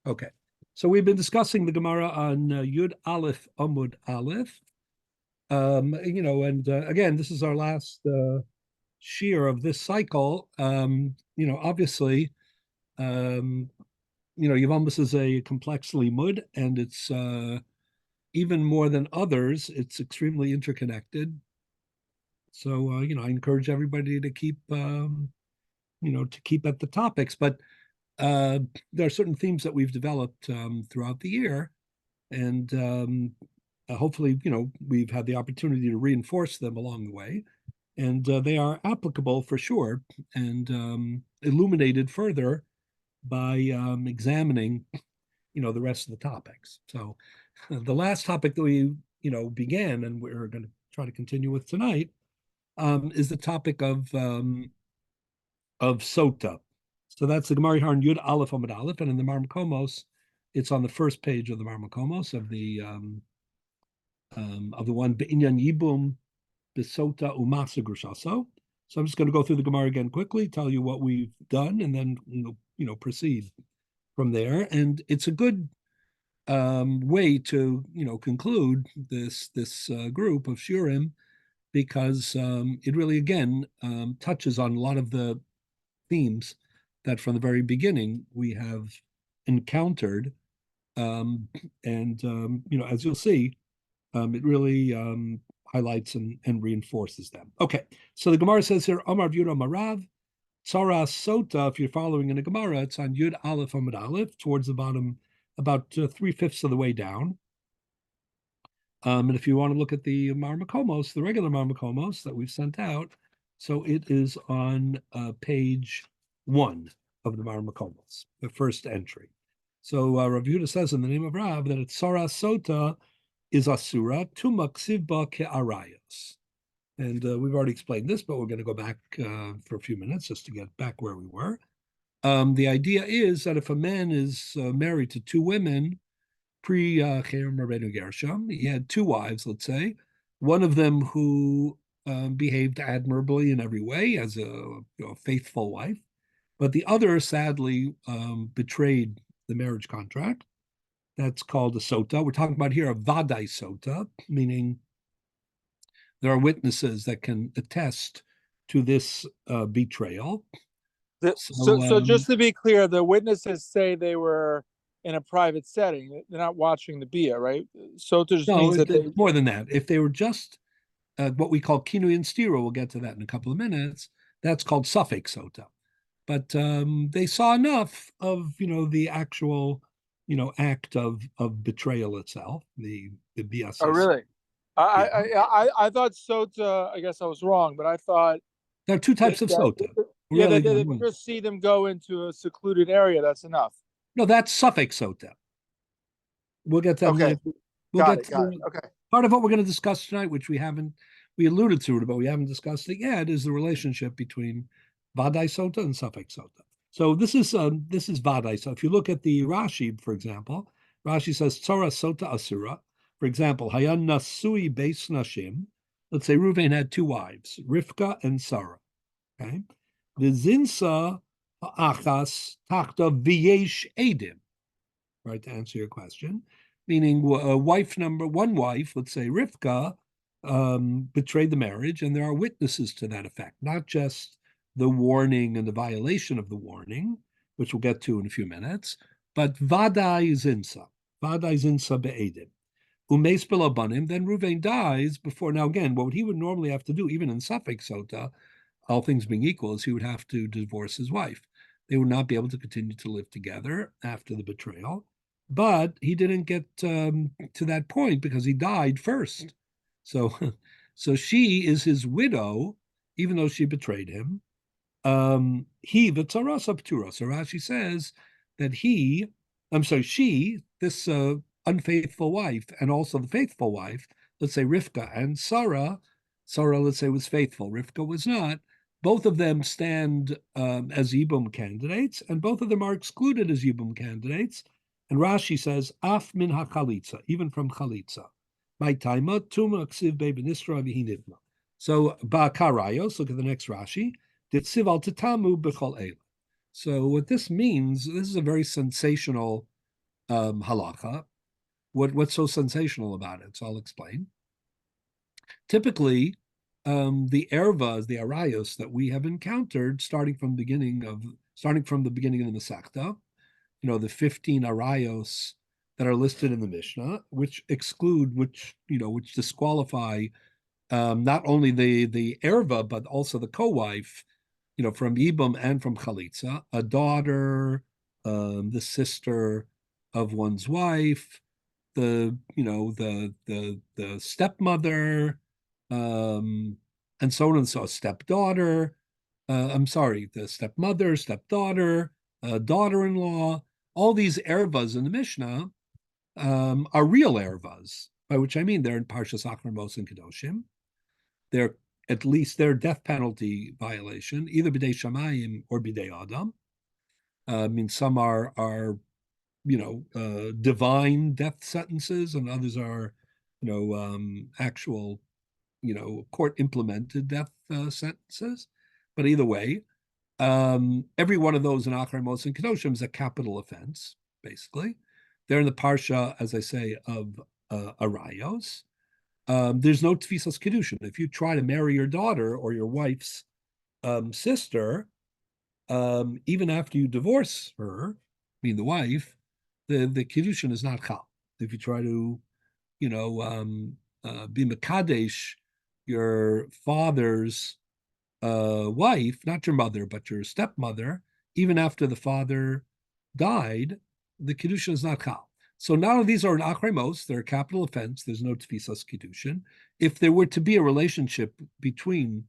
Okay. So we've been discussing the Gemara on Yud Aleph Amud Aleph. And again, this is our last shear of this cycle. Obviously, um, Yevamos is a complex limud, and it's even more than others. It's extremely interconnected. So, I encourage everybody to keep at the topics, but there are certain themes that we've developed throughout the year, and hopefully, we've had the opportunity to reinforce them along the way, and they are applicable for sure, and illuminated further by examining, the rest of the topics. So, the last topic that we, began, and we're going to try to continue with tonight, is the topic of sota. So that's the Gemara here in Yud Aleph Amud Aleph, and in the Marmakomos, it's on the first page of the Marmakomos of the one Be'inyan Yibum Besota Umasa Grushaso. So I'm just going to go through the Gemara again quickly, tell you what we've done, and then proceed from there. And it's a good way to conclude this group of Shurim, because it really again touches on a lot of the themes that from the very beginning we have encountered, as you'll see, it really highlights and reinforces them. Okay, so the Gemara says here, Amar Vyura Marav, Tzara Sota. If you're following in the Gemara, it's on Yud Aleph Amud Aleph, towards the bottom, about 3/5 of the way down. And if you want to look at the Marmakomos, the regular Marmakomos that we've sent out, so it is on page 1 of the Marmakomos, the first entry. So Rav Yehuda says in the name of Rav that it's Tzara Sota is Asura tu maksiv ba ke'arayos. And we've already explained this, but we're going to go back for a few minutes just to get back where we were. The idea is that if a man is married to two women, pre-Cherem Rabbeinu Gershom, he had two wives, let's say, one of them who behaved admirably in every way as a faithful wife, but the other sadly betrayed the marriage contract. That's called a sota. We're talking about here a vadai sota, meaning there are witnesses that can attest to this betrayal. So just to be clear, the witnesses say they were in a private setting. They're not watching the bia, right? Sota just means that more than that. If they were just what we call kinui and stira, we'll get to that in a couple of minutes. That's called suffix sota. But they saw enough of the actual act of betrayal itself, the bias. Oh, really? I thought sota. I guess I was wrong, but I thought there are two types of sota. Yeah, really, if you just see them go into a secluded area, that's enough. No, that's suffix sota. We'll get to that. Okay. Got it. Okay. Part of what we're going to discuss tonight, which we alluded to it, but we haven't discussed it yet, is the relationship between vadai sota and suffix sota. So this is vadai. So if you look at the Rashi, for example, Rashi says tzara sota asura. For example, hayan nasui beis nashim. Let's say Reuven had two wives, Rivka and Sarah. Okay, the zinsa achas takta v'yesh edim. Right, to answer your question, meaning one wife, let's say Rivka, betrayed the marriage, and there are witnesses to that effect, not just the warning and the violation of the warning, which we'll get to in a few minutes, but vadai zinsa be'edim. Umeis belabanim, then Reuven dies before. Now again, what he would normally have to do, even in suffix sota, all things being equal, is he would have to divorce his wife. They would not be able to continue to live together after the betrayal. But he didn't get to that point because he died first. So she is his widow, even though she betrayed him. He v'tzaras aptura. So Rashi says that she, this unfaithful wife, and also the faithful wife, let's say Rivka and Sarah, let's say, was faithful. Rivka was not. Both of them stand as Yibum candidates, and both of them are excluded as Yibum candidates. And Rashi says, af min ha-chalitza, even from chalitza. My taima, tuma ksiv be'benisra v'hinivma. So, ba'karayos, look at the next Rashi, ditziv al tetamu b'chol eila. So what this means, this is a very sensational halacha. What's so sensational about it? So I'll explain. Typically, the ervas, the arayos that we have encountered, starting from the beginning of the Masechta, the 15 arayos that are listed in the Mishnah, which disqualify not only the erva but also the co-wife, from Yibum and from Chalitza, a daughter, the sister of one's wife, the stepmother, and so on and so, stepdaughter. The stepmother, stepdaughter, daughter-in-law. All these ervas in the Mishnah are real ervas, by which I mean they're in Parshas Achramos and Kedoshim. They're at least their death penalty violation, either b'dei shamayim or b'dei adam. Some are divine death sentences, and others are, actual, court implemented death sentences. But either way, every one of those in Achramos and Kedoshim is a capital offense, basically. They're in the parsha, as I say, of arayos. There's no tfisas kedushin. If you try to marry your daughter or your wife's sister, even after you divorce her, the wife, the kedushin is not chal. If you try to, be mekadesh your father's wife, not your mother, but your stepmother, even after the father died, the kedushin is not chal. So now these are an achremos, they're a capital offense, there's no tfisas kedushin. If there were to be a relationship between,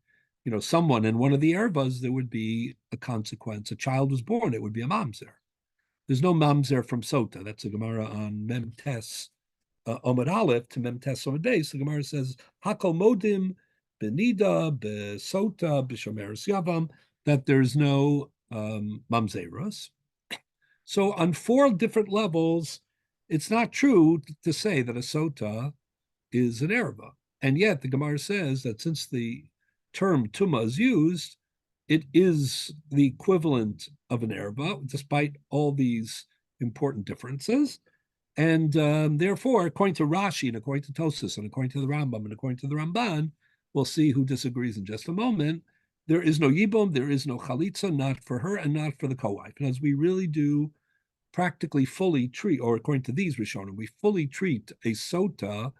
someone and one of the ervas, there would be a consequence. A child was born, it would be a mamzer. There's no mamzer from Sota. That's a Gemara on Mem Tes Omid Aleph to Mem Tes Omid Beis. The Gemara says, Hakol modim benida besota b'shomeres yavam, that there's no mamzeros. So on 4 different levels, it's not true to say that a sota is an erva. And yet the Gemara says that since the term tuma is used, it is the equivalent of an erva, despite all these important differences. And therefore, according to Rashi and according to Tosas and according to the Rambam and according to the Ramban, we'll see who disagrees in just a moment, there is no yibum, there is no chalitza, not for her and not for the co-wife. And as we really do practically fully treat, or according to these Rishonim, we fully treat a sota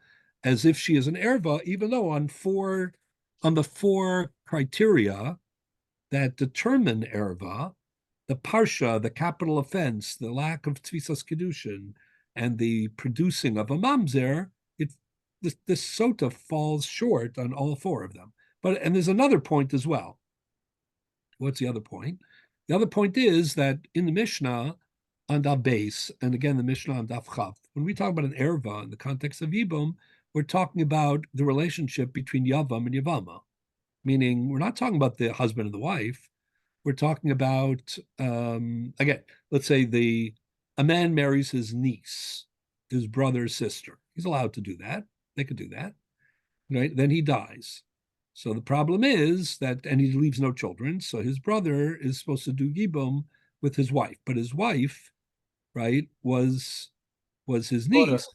as if she is an erva, even though on the 4 criteria that determine erva, the parsha, the capital offense, the lack of tfisas kedushin, and the producing of a mamzer, this sota falls short on all 4 of them. And there's another point as well. What's the other point? The other point is that in the Mishnah on Daf Beis, and again the Mishnah on Daf Chav, when we talk about an erva in the context of Yibum, we're talking about the relationship between Yavam and Yavama. Meaning, we're not talking about the husband and the wife. We're talking about, again, let's say a man marries his niece, his brother's sister. He's allowed to do that. They could do that, right? Then he dies. So the problem is that, and he leaves no children, so his brother is supposed to do yibum with his wife. But his wife, right, was his niece,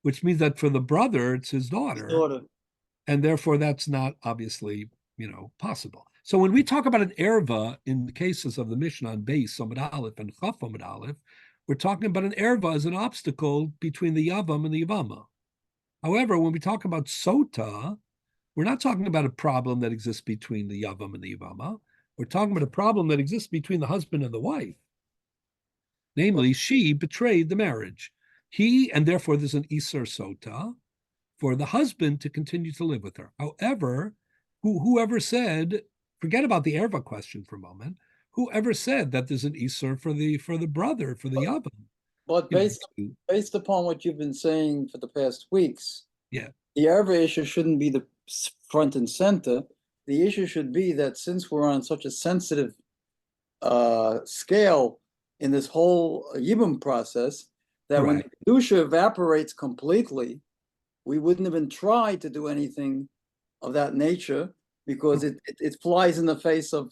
which means that for the brother, it's his daughter. And therefore, that's not obviously, possible. So when we talk about an erva in the cases of the Mishnah on Beis Omid Aleph and Chaf Omid Aleph, we're talking about an erva as an obstacle between the Yavam and the Yavama. However, when we talk about sota, we're not talking about a problem that exists between the Yavam and the Yavama. We're talking about a problem that exists between the husband and the wife. Namely, she betrayed the marriage. And therefore there's an Isser Sota for the husband to continue to live with her. However, whoever said, forget about the erva question for a moment, whoever said that there's an Isser for the brother, for the Yavam? But based upon what you've been saying for the past weeks, yeah, the erva issue shouldn't be the front and center. The issue should be that since we're on such a sensitive scale in this whole Yibum process, that when the Kedusha evaporates completely, we wouldn't even try to do anything of that nature because it flies in the face of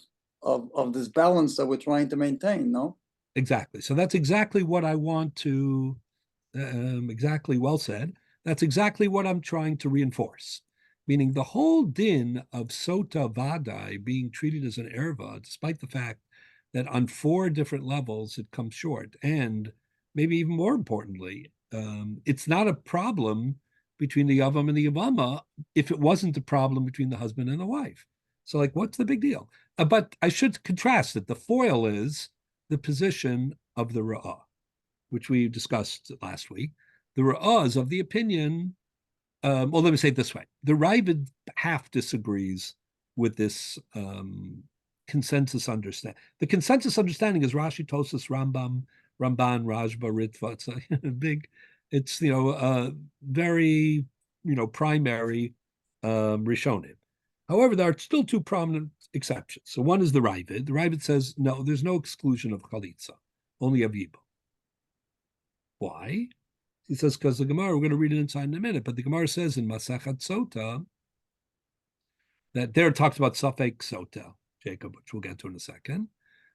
this balance that we're trying to maintain, no? Exactly. So that's exactly what I want to exactly, well said. That's exactly what I'm trying to reinforce. Meaning the whole din of sota vadai being treated as an erva, despite the fact that on 4 different levels it comes short. And maybe even more importantly, it's not a problem between the Yavam and the Yavama if it wasn't a problem between the husband and the wife. So, like, what's the big deal? But I should contrast it. The foil is the position of the Ra'ah, which we discussed last week. The Ra'ah is of the opinion, well, let me say it this way. The Ravid half disagrees with this consensus understanding. The consensus understanding is Rashi, Tosas, Rambam, Ramban, Rajba, Ritva. It's a big, it's, very, primary Rishonim. However, there are still 2 prominent exceptions. So one is the Ravid. The Ravid says, no, there's no exclusion of Chalitza, only of Yibum. Why? He says, because the Gemara, we're going to read it inside in a minute, but the Gemara says in Masachat Sota that there it talks about Safek Sota, Jacob, which we'll get to in a second.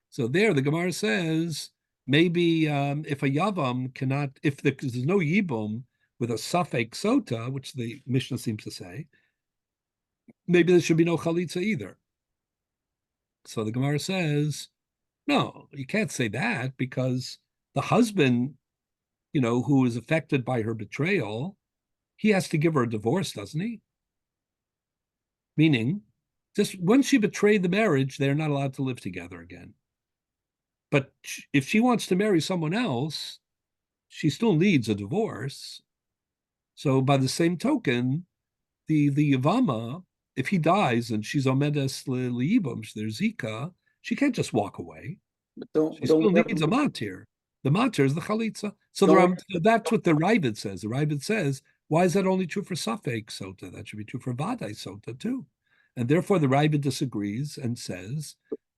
So there the Gemara says, maybe if a Yavam cannot, if there's no Yibum with a Safek Sota, which the Mishnah seems to say, maybe there should be no Chalitza either. So the Gemara says, no, you can't say that because the husband, who is affected by her betrayal, he has to give her a divorce, doesn't he? Meaning, just when she betrayed the marriage, they're not allowed to live together again. But if she wants to marry someone else, she still needs a divorce. So by the same token, the Yavama, if he dies and she's omedes liibum, there's Zika, she can't just walk away. She still needs a matir. The matir is the chalitza. So that's what the Ravid says. The Ravid says, why is that only true for Safek Sota? That should be true for Vadai Sota too. And therefore the Ravid disagrees and says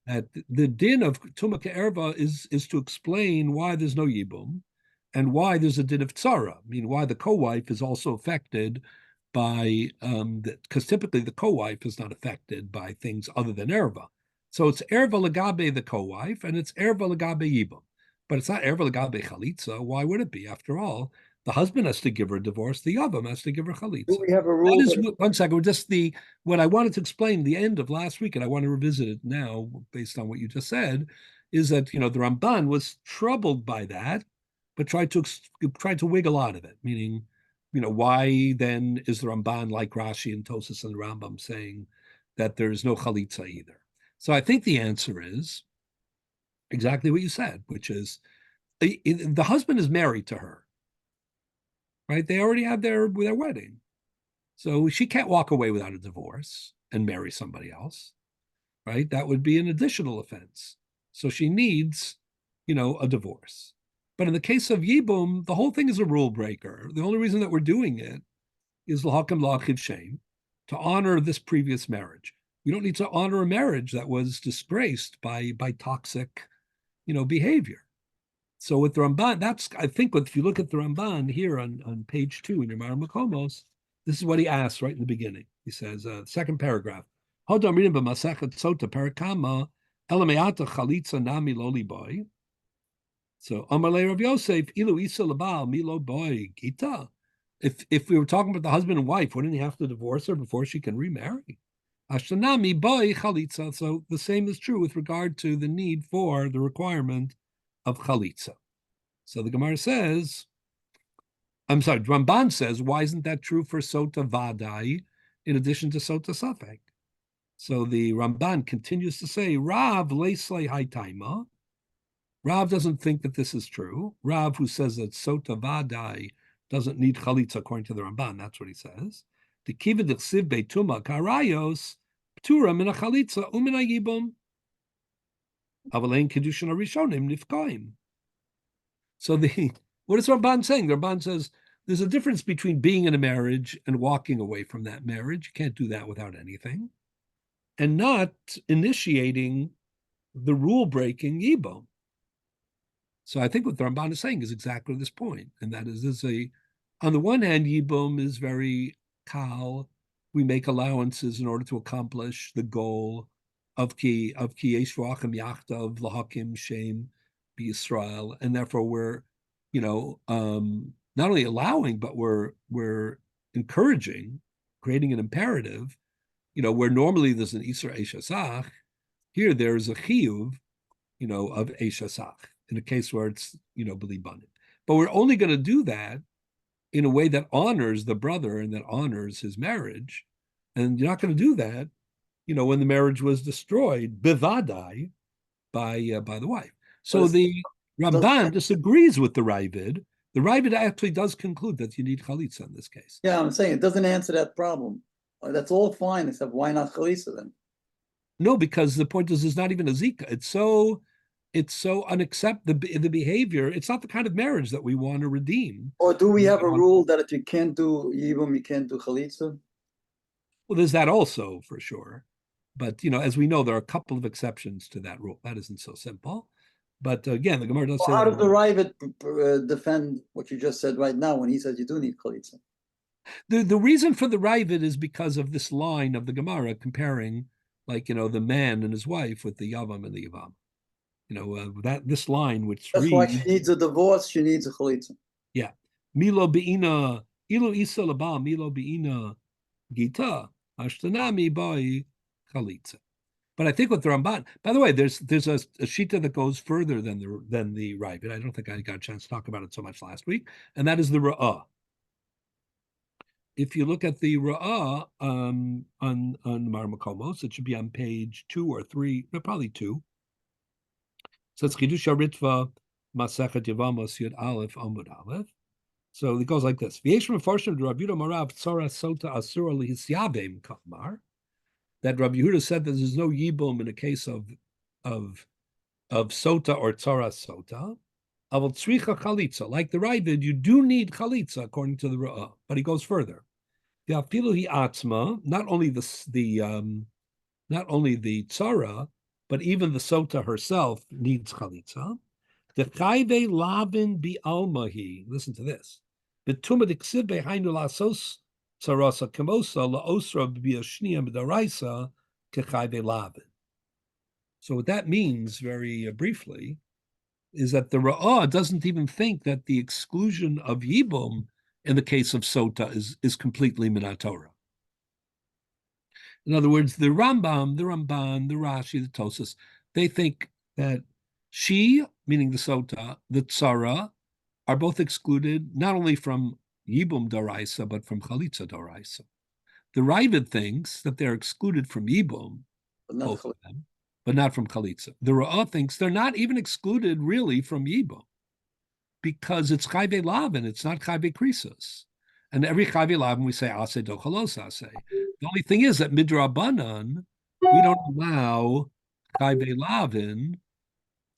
that the din of Tumah Erva is to explain why there's no Yibum and why there's a din of Tzara. I mean, why the co-wife is also affected by, because typically the co-wife is not affected by things other than Erva. So it's Erva Lagabe, the co-wife, and it's Erva Lagabe Yibum. But it's not Erva Lagabe Chalitza. Why would it be? After all, the husband has to give her a divorce. The Yavam has to give her Chalitza. Do we have a rule? One second. Just what I wanted to explain, the end of last week, and I want to revisit it now based on what you just said, is that, the Ramban was troubled by that, but tried to wiggle out of it, meaning, why then is the Ramban like Rashi and Tosas and the Rambam saying that there is no Chalitza either? So I think the answer is exactly what you said, which is the husband is married to her, right? They already had their wedding. So she can't walk away without a divorce and marry somebody else, right? That would be an additional offense. So she needs, a divorce. But in the case of Yibum, the whole thing is a rule breaker. The only reason that we're doing it is l'hakam la'achiv shem, to honor this previous marriage. We don't need to honor a marriage that was disgraced by toxic, behavior. So with the Ramban, I think if you look at the Ramban here on page 2 in your Mar Makomos, this is what he asks right in the beginning. He says, second paragraph, Hodam reading b'masachet sota parakama elameata chalitza nami loli boy. So Amalei Rav Yosef ilu isa labal milo boy gita. If we were talking about the husband and wife, wouldn't he have to divorce her before she can remarry? Ashtanami boy chalitza. So the same is true with regard to the need for the requirement of chalitza. So the Gemara says, Ramban says, why isn't that true for Sota Vadai in addition to Sota Safek? So the Ramban continues to say, Rav Leislei Haitaima. Rav doesn't think that this is true. Rav, who says that Sota Vadai doesn't need chalitza according to the Ramban, that's what he says. The Kiva Dichsiv Beituma Karayos, Ptura Mina Chalitza Umina Yibum. Avalein Kedushin Arishonim Nifkaim. So what is Ramban saying? The Ramban says there's a difference between being in a marriage and walking away from that marriage. You can't do that without anything. And not initiating the rule-breaking Yibum. So I think what the Ramban is saying is exactly this point. And that is, on the one hand, Yibum is very kal. We make allowances in order to accomplish the goal of ki yesh v'achim yachtav l'hakim shem b'Yisrael, and therefore we're, not only allowing, but we're encouraging, creating an imperative, where normally there's an Isra Eshasach, here there's a Chiyuv, of Eshasach, in a case where it's, B'libanim. But we're only going to do that in a way that honors the brother and that honors his marriage. And you're not going to do that, when the marriage was destroyed, bivadai, by the wife. So the Ramban disagrees with the Ravid. The Ravid actually does conclude that you need chalitza in this case. Yeah, I'm saying it doesn't answer that problem. That's all fine, except why not chalitza then? No, because the point is, there's not even a zika. It's so unacceptable, the behavior. It's not the kind of marriage that we want to redeem. Or do we have a rule that if you can't do yibum, you can't do chalitza? Well, there's that also for sure. But, as we know, there are a couple of exceptions to that rule. That isn't so simple. But again, the Gemara does say. How does the Ravid defend what you just said right now when he says you do need chalitza? The reason for the Ravid is because of this line of the Gemara comparing, the man and his wife with the Yavam and the Yavam. That this line which that's reads, why she needs a divorce. She needs a chalitza. Yeah, Milo beina ilu isa laba Milo beina gita ashtanami by chalitza. But I think with the Ramban, by the way, there's a shita that goes further than the Ravid. I don't think I got a chance to talk about it so much last week, and that is the Ra'ah. If you look at the Ra'ah on Mar Makomos, it should be on page 2 or 3, no, probably 2. So it's Chidusha Ritva Masechet Yevamos Yud Aleph Amud Aleph. So it goes like this: V'yesh mefarshim Rabbi Yehuda Marav Tzara Sota Asura Lihisyavim Kamar. That Rabbi Yehuda said that there's no yibum in a case of sota or tzara sota. Aval tzricha chalitza, like the Ravid, you do need chalitza according to the Ra'ah. But he goes further. V'afilu hi atzma, not only the tzara, but even the sota herself needs chalitza. Dechayve lavin bi almahi. Listen to this. B'tumad iksiv behainu lasos tzarasa kemosa laosra b'yashniya b'daraisa kechayve lavin. So what that means, very briefly, is that the Ra'ah doesn't even think that the exclusion of Yibum in the case of Sota is completely Minat Torah. In other words, the Rambam, the Ramban, the Rashi, the Tosas, they think that she, meaning the Sota, the Tzara, are both excluded not only from Yibum Daraisa, but from Chalitza Daraisa. The Ravid thinks that they're excluded from Yibum, both of them, but not from Chalitza. The Ra'ah thinks they're not even excluded really from Yibum, because it's Chayve Lavin, it's not Chayve Krisos. And every Chayve Lavin we say Aseh do Chalos Aseh. The only thing is that Midrabanan, we don't allow Chayve Lavin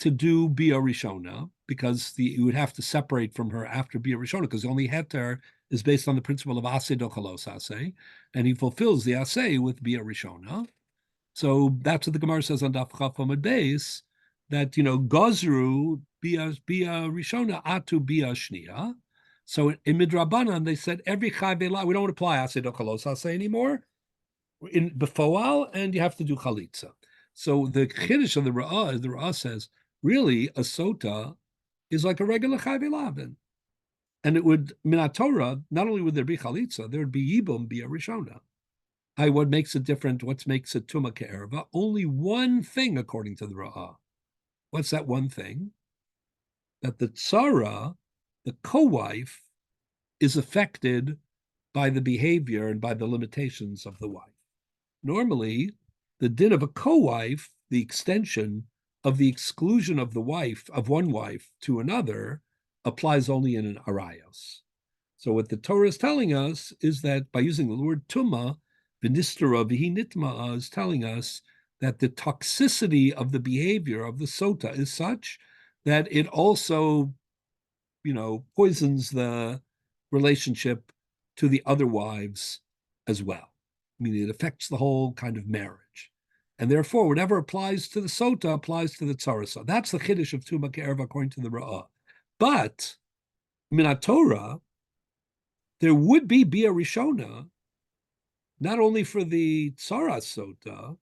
to do Bia Rishona, because you would have to separate from her after Bia Rishona, because the only heter is based on the principle of Aseh do Chalos Aseh, and he fulfills the Aseh with Bia Rishona. So that's what the Gemara says on Daf Chaf Amud Beis, that, Gozru Bia Rishona Atu Bia Shnia. So in Midrabanan, they said every Chayve Lavin, we don't apply Aseh do Chalos Aseh anymore in Befoal, and you have to do Chalitza. So the Chiddush of the Ra'ah says, really, a Sota is like a regular Chayve Lavin. And it would, Minat Torah, not only would there be Chalitza, there would be Yibum Bia Rishona. What makes it different? What makes it Tuma Ke'erva? Only one thing, according to the Ra'ah. What's that one thing? That the Tzara, the co-wife, is affected by the behavior and by the limitations of the wife. Normally, the din of a co-wife, the extension of the exclusion of the wife, of one wife to another, applies only in an arayos. So what the Torah is telling us is that by using the word Tuma, V'nistara v'hi nitma'a is telling us that the toxicity of the behavior of the Sota is such that it also, poisons the relationship to the other wives as well. I mean, it affects the whole kind of marriage. And therefore, whatever applies to the Sota applies to the Tzara. So that's the Chiddush of Tuma Ke'erva according to the Ra'ah. But, Minat Torah, there would be Bia Rishona, not only for the Tzara Sota,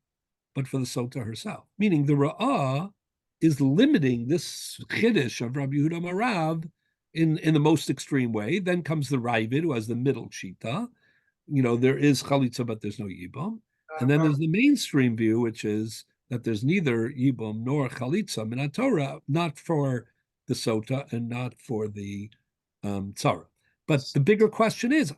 but for the Sota herself. Meaning the Ra'ah is limiting this Chiddush of Rabbi Yehuda Marav in the most extreme way. Then comes the Ravid, who has the middle shita. There is chalitza, but there's no yibum. And then there's the mainstream view, which is that there's neither yibum nor chalitza min Torah, not for the sota and not for the tzara. But the bigger question is,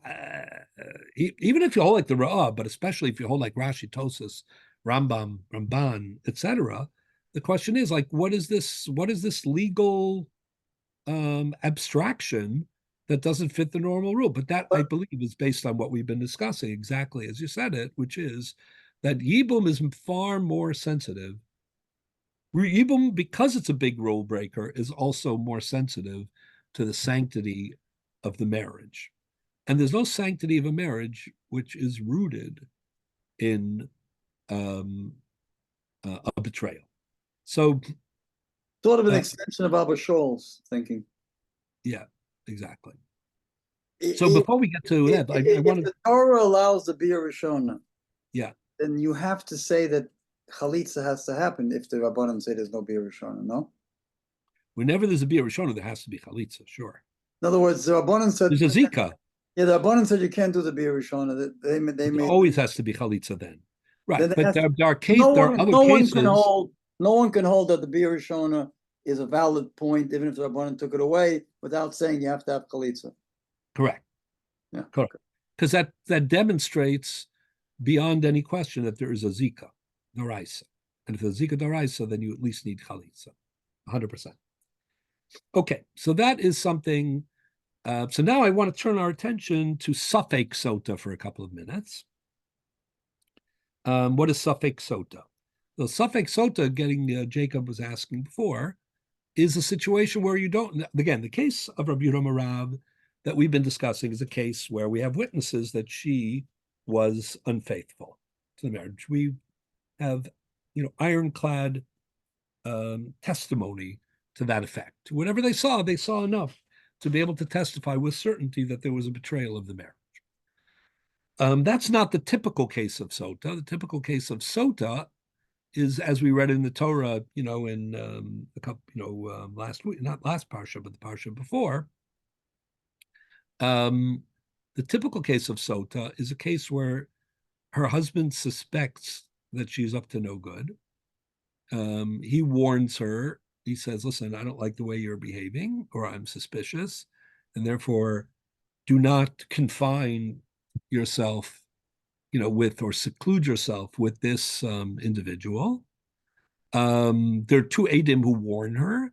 even if you hold like the Ra'ah, but especially if you hold like Rashi, Tosas, Rambam, Ramban, etc., the question is like, what is this legal abstraction that doesn't fit the normal rule? But that, I believe, is based on what we've been discussing, exactly as you said it, which is that Yibum is far more sensitive. Yibum, because it's a big rule breaker, is also more sensitive to the sanctity of the marriage. And there's no sanctity of a marriage which is rooted in a betrayal. So, sort of an extension of Abba Shaul's thinking. Yeah, exactly. So before we get to that, I want to. If the Torah allows the Bia Rishona, yeah, then you have to say that Chalitza has to happen if the Rabbanan say there's no Bia Rishona, no? Whenever there's a Bia Rishona, there has to be Chalitza, sure. In other words, the Rabbanan said there's a Zika. Yeah, the Rabbanan said you can't do the Bia Rishona. They made, always has to be Chalitza then. Right, then but there are other no cases. No one can hold that the Bia Rishona is a valid point, even if the Rabbanan took it away, without saying you have to have Chalitza. Correct. Yeah. Correct. Because that demonstrates beyond any question that there is a Zika Doraisa. And if there's a Zika Doraisa, then you at least need Chalitza. 100%. Okay, so that is something. So now I want to turn our attention to Safek Sota for a couple of minutes. What is Safek Sota? The Safek Sota, getting Jacob was asking before, is a situation where you don't, again, the case of Rabbi Yehuda Marav that we've been discussing is a case where we have witnesses that she was unfaithful to the marriage. We have, ironclad testimony to that effect. Whatever they saw enough to be able to testify with certainty that there was a betrayal of the marriage. That's not the typical case of Sota. The typical case of Sota is, as we read in the Torah, in a couple, last week, not last parsha, but the parsha before. The typical case of Sota is a case where her husband suspects that she's up to no good. He warns her. He says, listen, I don't like the way you're behaving, or I'm suspicious, and therefore do not confine yourself, with or seclude yourself with this individual. There are two Adim who warn her,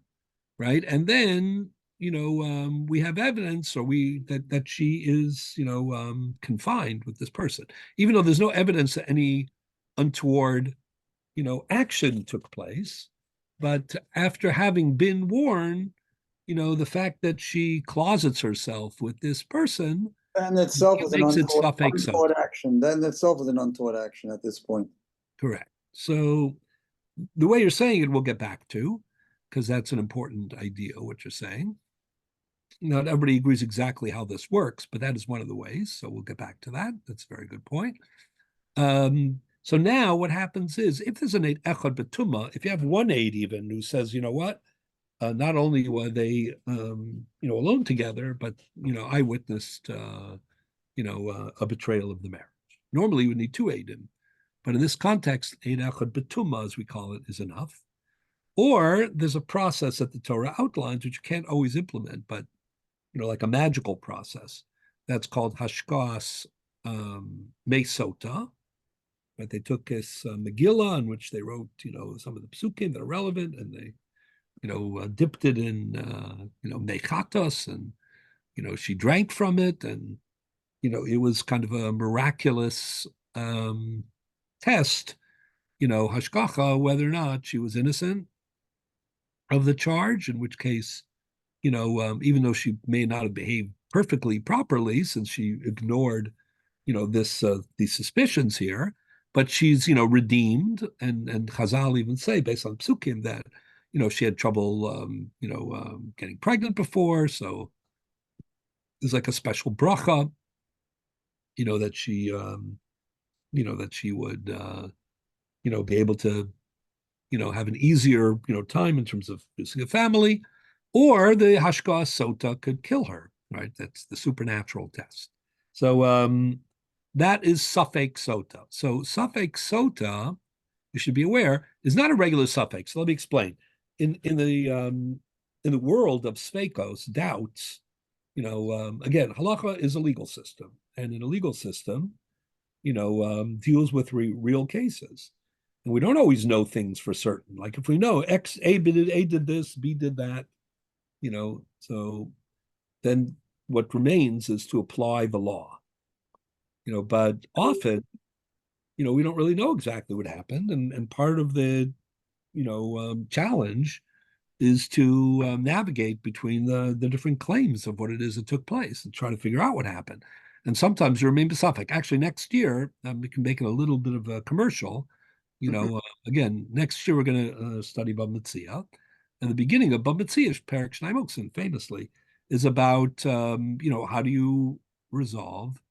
right? And then, we have evidence, or that she is, confined with this person, even though there's no evidence that any untoward, action took place. But after having been warned, the fact that she closets herself with this person, and itself is an untoward action. Then itself is an untoward action at this point. Correct. So the way you're saying it, we'll get back to, because that's an important idea, what you're saying. Not everybody agrees exactly how this works, but that is one of the ways. So we'll get back to that. That's a very good point. So now what happens is, if there's an aid echad betuma, if you have one aid even who says, not only were they, alone together, but, I witnessed, a betrayal of the marriage. Normally, you would need two aidim, but in this context, aid echad betuma, as we call it, is enough. Or there's a process that the Torah outlines, which you can't always implement, but, like a magical process. That's called hashkas mesota. Right? They took this Megillah, in which they wrote, some of the psukim that are relevant, and they, dipped it in, nechatos, and, she drank from it, and, it was kind of a miraculous test, hashgacha, whether or not she was innocent of the charge, in which case, even though she may not have behaved perfectly properly, since she ignored, these suspicions here, but she's, redeemed, and Chazal even say, based on psukim, that, she had trouble, getting pregnant before, so there's like a special bracha, that she, that she would, be able to, have an easier, time in terms of producing a family. or the hashgacha sota could kill her, right? That's the supernatural test. So that is suffix sota. So suffix sota, you should be aware, is not a regular suffix. So let me explain. In the world of sveikos, doubts, again, halacha is a legal system, and in a legal system, deals with real cases. And we don't always know things for certain. Like if we know A did this, B did that, so then what remains is to apply the law. But often, we don't really know exactly what happened. And part of the, challenge is to navigate between the different claims of what it is that took place and try to figure out what happened. And sometimes you remain besophic. Actually, next year, we can make it a little bit of a commercial. Again, next year we're going to study Bava Metzia. And the beginning of Bava Metzia, Perek Shnai Moktzin, famously, is about, how do you resolve,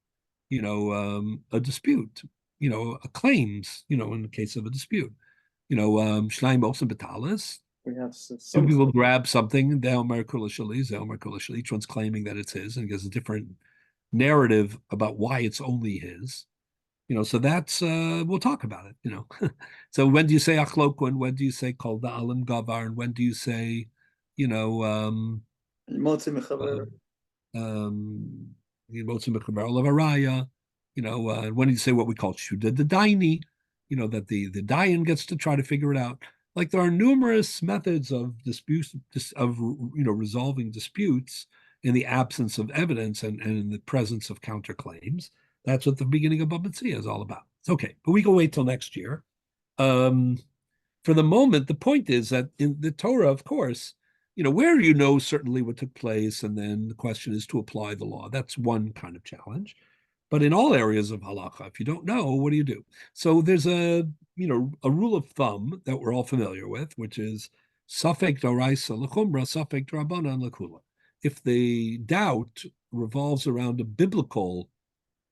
a dispute, a claims, in the case of a dispute. Shnai Moktzin Betalis. We have Two people grab something, each one's claiming that it's his, and gives a different narrative about why it's only his. So that's we'll talk about it. So when do you say achlokun? When do you say kol da'alim gavar? And when do you say, when do you say what we call shuda the daini? That the dayan gets to try to figure it out. Like there are numerous methods of disputes of resolving disputes in the absence of evidence and in the presence of counterclaims. That's what the beginning of Bava Metzia is all about. Okay, but we can wait till next year. For the moment, the point is that in the Torah, of course, where certainly what took place, and then the question is to apply the law. That's one kind of challenge. But in all areas of halacha, if you don't know, what do you do? So there's a rule of thumb that we're all familiar with, which is safek d'oraisa l'chumra, safek d'rabanan l'kula. If the doubt revolves around a biblical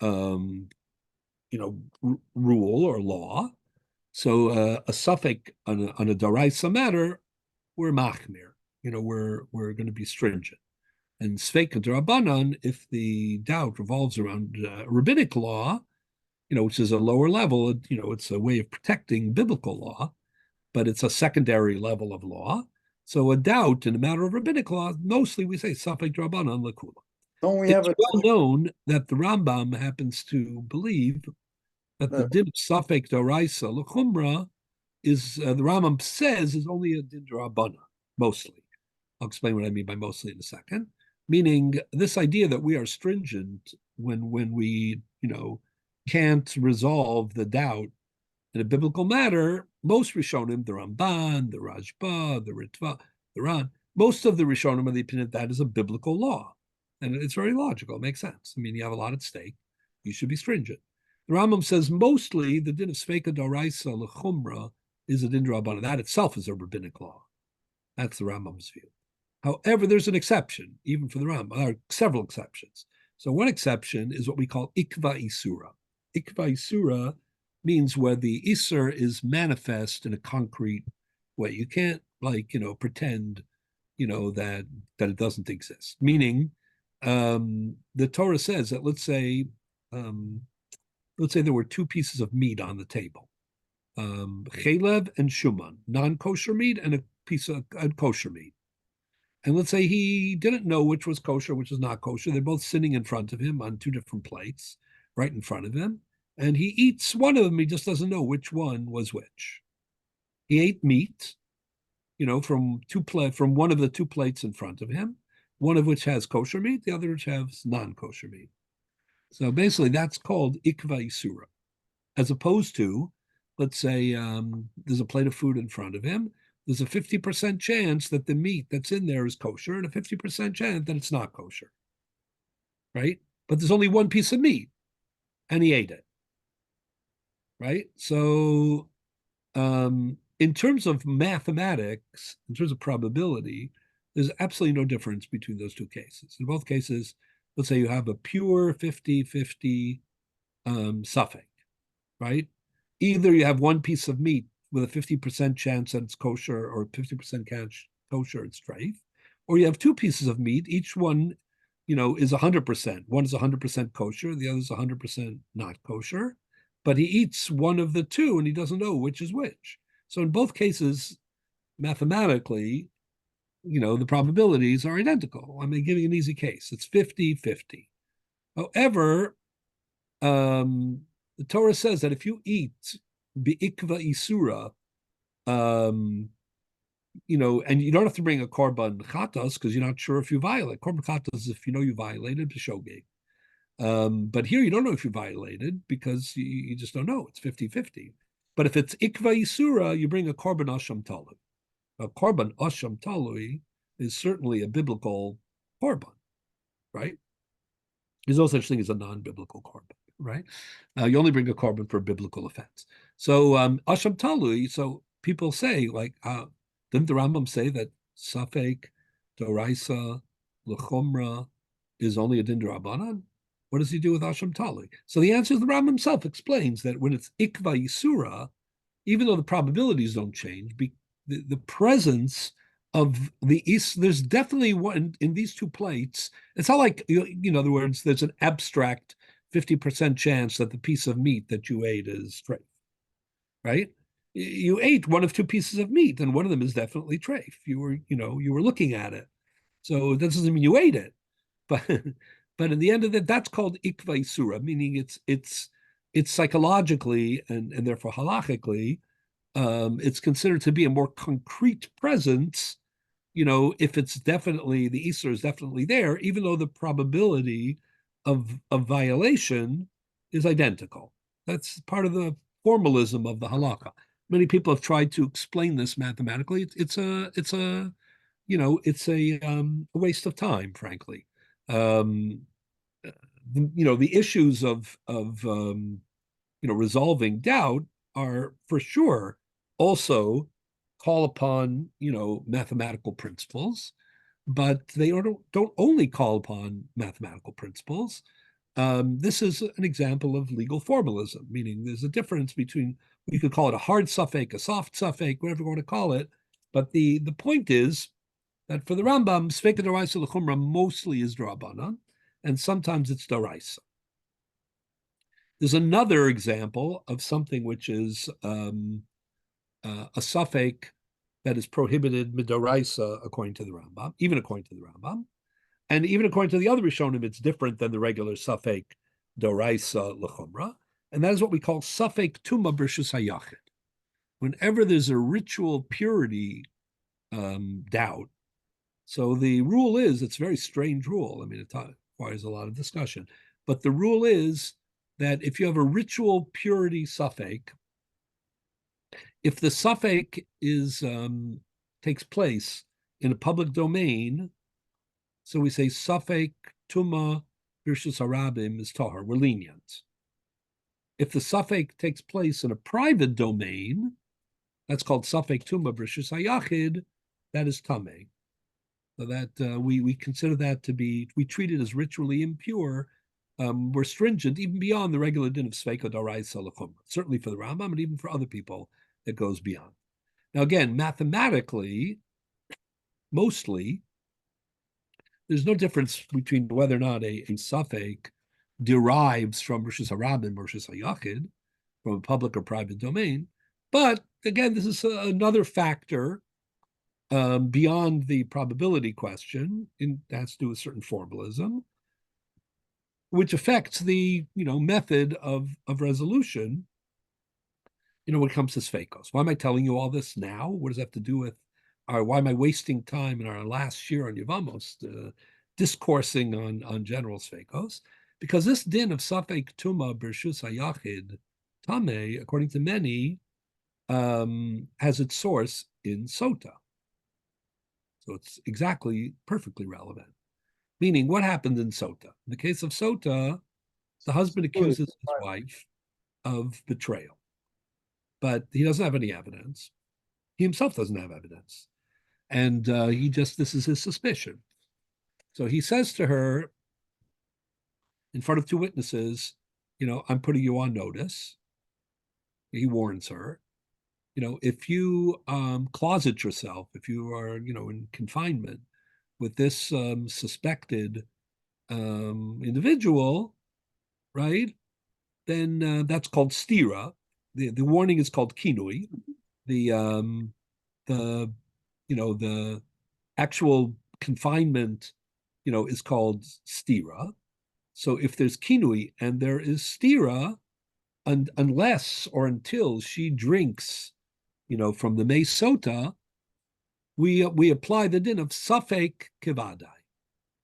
rule or law, so a suffix on a daraisa matter, we're machmir. We're going to be stringent. And sveika d'rabanan, if the doubt revolves around rabbinic law, which is a lower level, it's a way of protecting biblical law, but it's a secondary level of law. So a doubt in a matter of rabbinic law, mostly we say safek d'rabanan l'kula. It's well known that the Rambam happens to believe that the din of safek d'oraisa l'chumra is, the Rambam says, is only a din d'rabbanan, mostly. I'll explain what I mean by mostly in a second. Meaning this idea that we are stringent when we, can't resolve the doubt in a biblical matter, most Rishonim, the Ramban, the Rajba, the Ritva, the Ran, most of the Rishonim are the opinion that is a biblical law. And it's very logical. It makes sense. I mean, you have a lot at stake. You should be stringent. The Rambam says mostly the din of Sveika d'oraisa l'chumra is a din d'rabbanan. That itself is a rabbinic law. That's the Rambam's view. However, there's an exception, even for the Rambam. There are several exceptions. So one exception is what we call ikva isura. Ikva isura means where the isur is manifest in a concrete way. You can't pretend, that it doesn't exist. Meaning, the Torah says that let's say there were two pieces of meat on the table, chelev and shuman, non-kosher meat, and a piece of kosher meat. And let's say he didn't know which was kosher, which was not kosher. They're both sitting in front of him on two different plates, right in front of him. And he eats one of them. He just doesn't know which one was which. He ate meat, from one of the two plates in front of him, one of which has kosher meat, the other which has non-kosher meat. So basically that's called ikva isura, as opposed to, let's say there's a plate of food in front of him. There's a 50% chance that the meat that's in there is kosher and a 50% chance that it's not kosher, right? But there's only one piece of meat, and he ate it, right? So in terms of mathematics, in terms of probability, there's absolutely no difference between those two cases. In both cases, let's say you have a pure 50-50 suffix, right? Either you have one piece of meat with a 50% chance that it's kosher or 50% kosher it's treif, or you have two pieces of meat, each one, is 100%. One is 100% kosher, the other is 100% not kosher, but he eats one of the two and he doesn't know which is which. So in both cases, mathematically, the probabilities are identical. I mean, giving an easy case, it's 50-50. However, the Torah says that if you eat bi'ikva isura, and you don't have to bring a korban chatas because you're not sure if you violate. Korban chatas if you know you violated b'shogeg. But here you don't know if you violated because you just don't know. It's 50-50. But if it's ikva isura, you bring a korban asham talui. A korban asham talui is certainly a biblical korban, right? There's no such thing as a non-biblical korban, right? You only bring a korban for a biblical offense. So asham talui. So people say, like, didn't the Rambam say that safek doraisa lechomra is only a din d'Rabbanan? What does he do with asham talui? So the answer is the Rambam himself explains that when it's ikva yisura, even though the probabilities don't change, the presence of the East, there's definitely one in these two plates. It's not like, in other words, there's an abstract 50% chance that the piece of meat that you ate is treif, right? You ate one of two pieces of meat, and one of them is definitely treif. You were looking at it, so that doesn't mean you ate it, but in the end of it, that's called ikva isura, meaning it's psychologically and therefore halachically, it's considered to be a more concrete presence, if it's definitely, the Isra is definitely there, even though the probability of violation is identical. That's part of the formalism of the halakha. Many people have tried to explain this mathematically. It's a waste of time, frankly. The issues of resolving doubt are for sure also call upon mathematical principles, but they don't only call upon mathematical principles. This is an example of legal formalism, meaning there's a difference between, you could call it a hard suffix, a soft suffix, whatever you want to call it. But the point is that for the Rambam, Sfeika D'Oraisa L'Chumra mostly is D'Rabbanan, and sometimes it's D'Oraisa. There's another example of something which is a suffix that is prohibited midoraisa according to the Rambam, even according to the Rambam, and even according to the other Rishonim, it's different than the regular suffix doraisa l'chumra, and that is what we call suffix tuma b'rishus hayachid. Whenever there's a ritual purity doubt, so the rule is, it's a very strange rule. I mean, it requires a lot of discussion, but the rule is that if you have a ritual purity suffix, if the suffix takes place in a public domain, so we say suffix tuma b'rishus harabim is tahar, we're lenient. If the suffix takes place in a private domain, that's called suffix tuma b'rishus hayachid, that is tameh. So that we consider that to be, we treat it as ritually impure. We're stringent even beyond the regular din of Sveika D'Oraisa L'Chumra, certainly for the Rambam and even for other people, it goes beyond. Now again, mathematically, mostly, there's no difference between whether or not a suffix derives from Rishus Harabim or Rishus Hayachid, from a public or private domain. But again, this is another factor beyond the probability question, it has to do with certain formalism, which affects the method of resolution. When it comes to Sfeikos. Why am I telling you all this now? What does that have to do with why am I wasting time in our last year on Yevamos discoursing on general Sfeikos? Because this din of Safek Tuma B'rshus Hayachid Tameh, according to many, has its source in Sota. So it's perfectly relevant. Meaning, what happened in Sota? In the case of Sota, the husband accuses his wife of betrayal, but he doesn't have any evidence. He himself doesn't have evidence. And this is his suspicion. So he says to her, in front of two witnesses, I'm putting you on notice. He warns her, if you closet yourself, if you are, in confinement, with this suspected individual, right? Then that's called stira. The warning is called kinui. The the actual confinement, is called stira. So if there's kinui and there is stira, unless or until she drinks, from the mei sota, we apply the din of safek kevadai,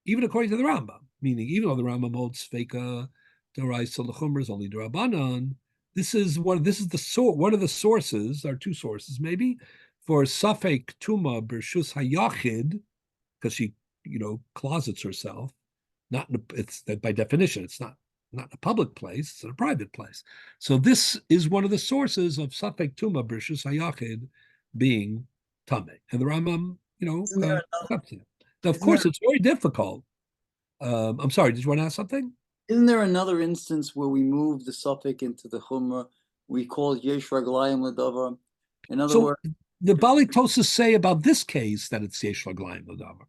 even according to the Rambam. Meaning, even though the Rambam holds feka deraisa l'chumra is only derabanan, this is one of the sources, or two sources maybe, for safek tuma bershus hayachid, because she closets herself. Not in it's by definition, it's not in a public place, it's in a private place. So this is one of the sources of safek tuma bershus hayachid being tameh, and the Rambam, of course, it's very difficult. I'm sorry, did you want to ask something? Isn't there another instance where we move the suffix into the chumrah? We call it yesh raglayim l'davar. In other words, the Bali Tosas say about this case that it's yesh raglayim l'davar.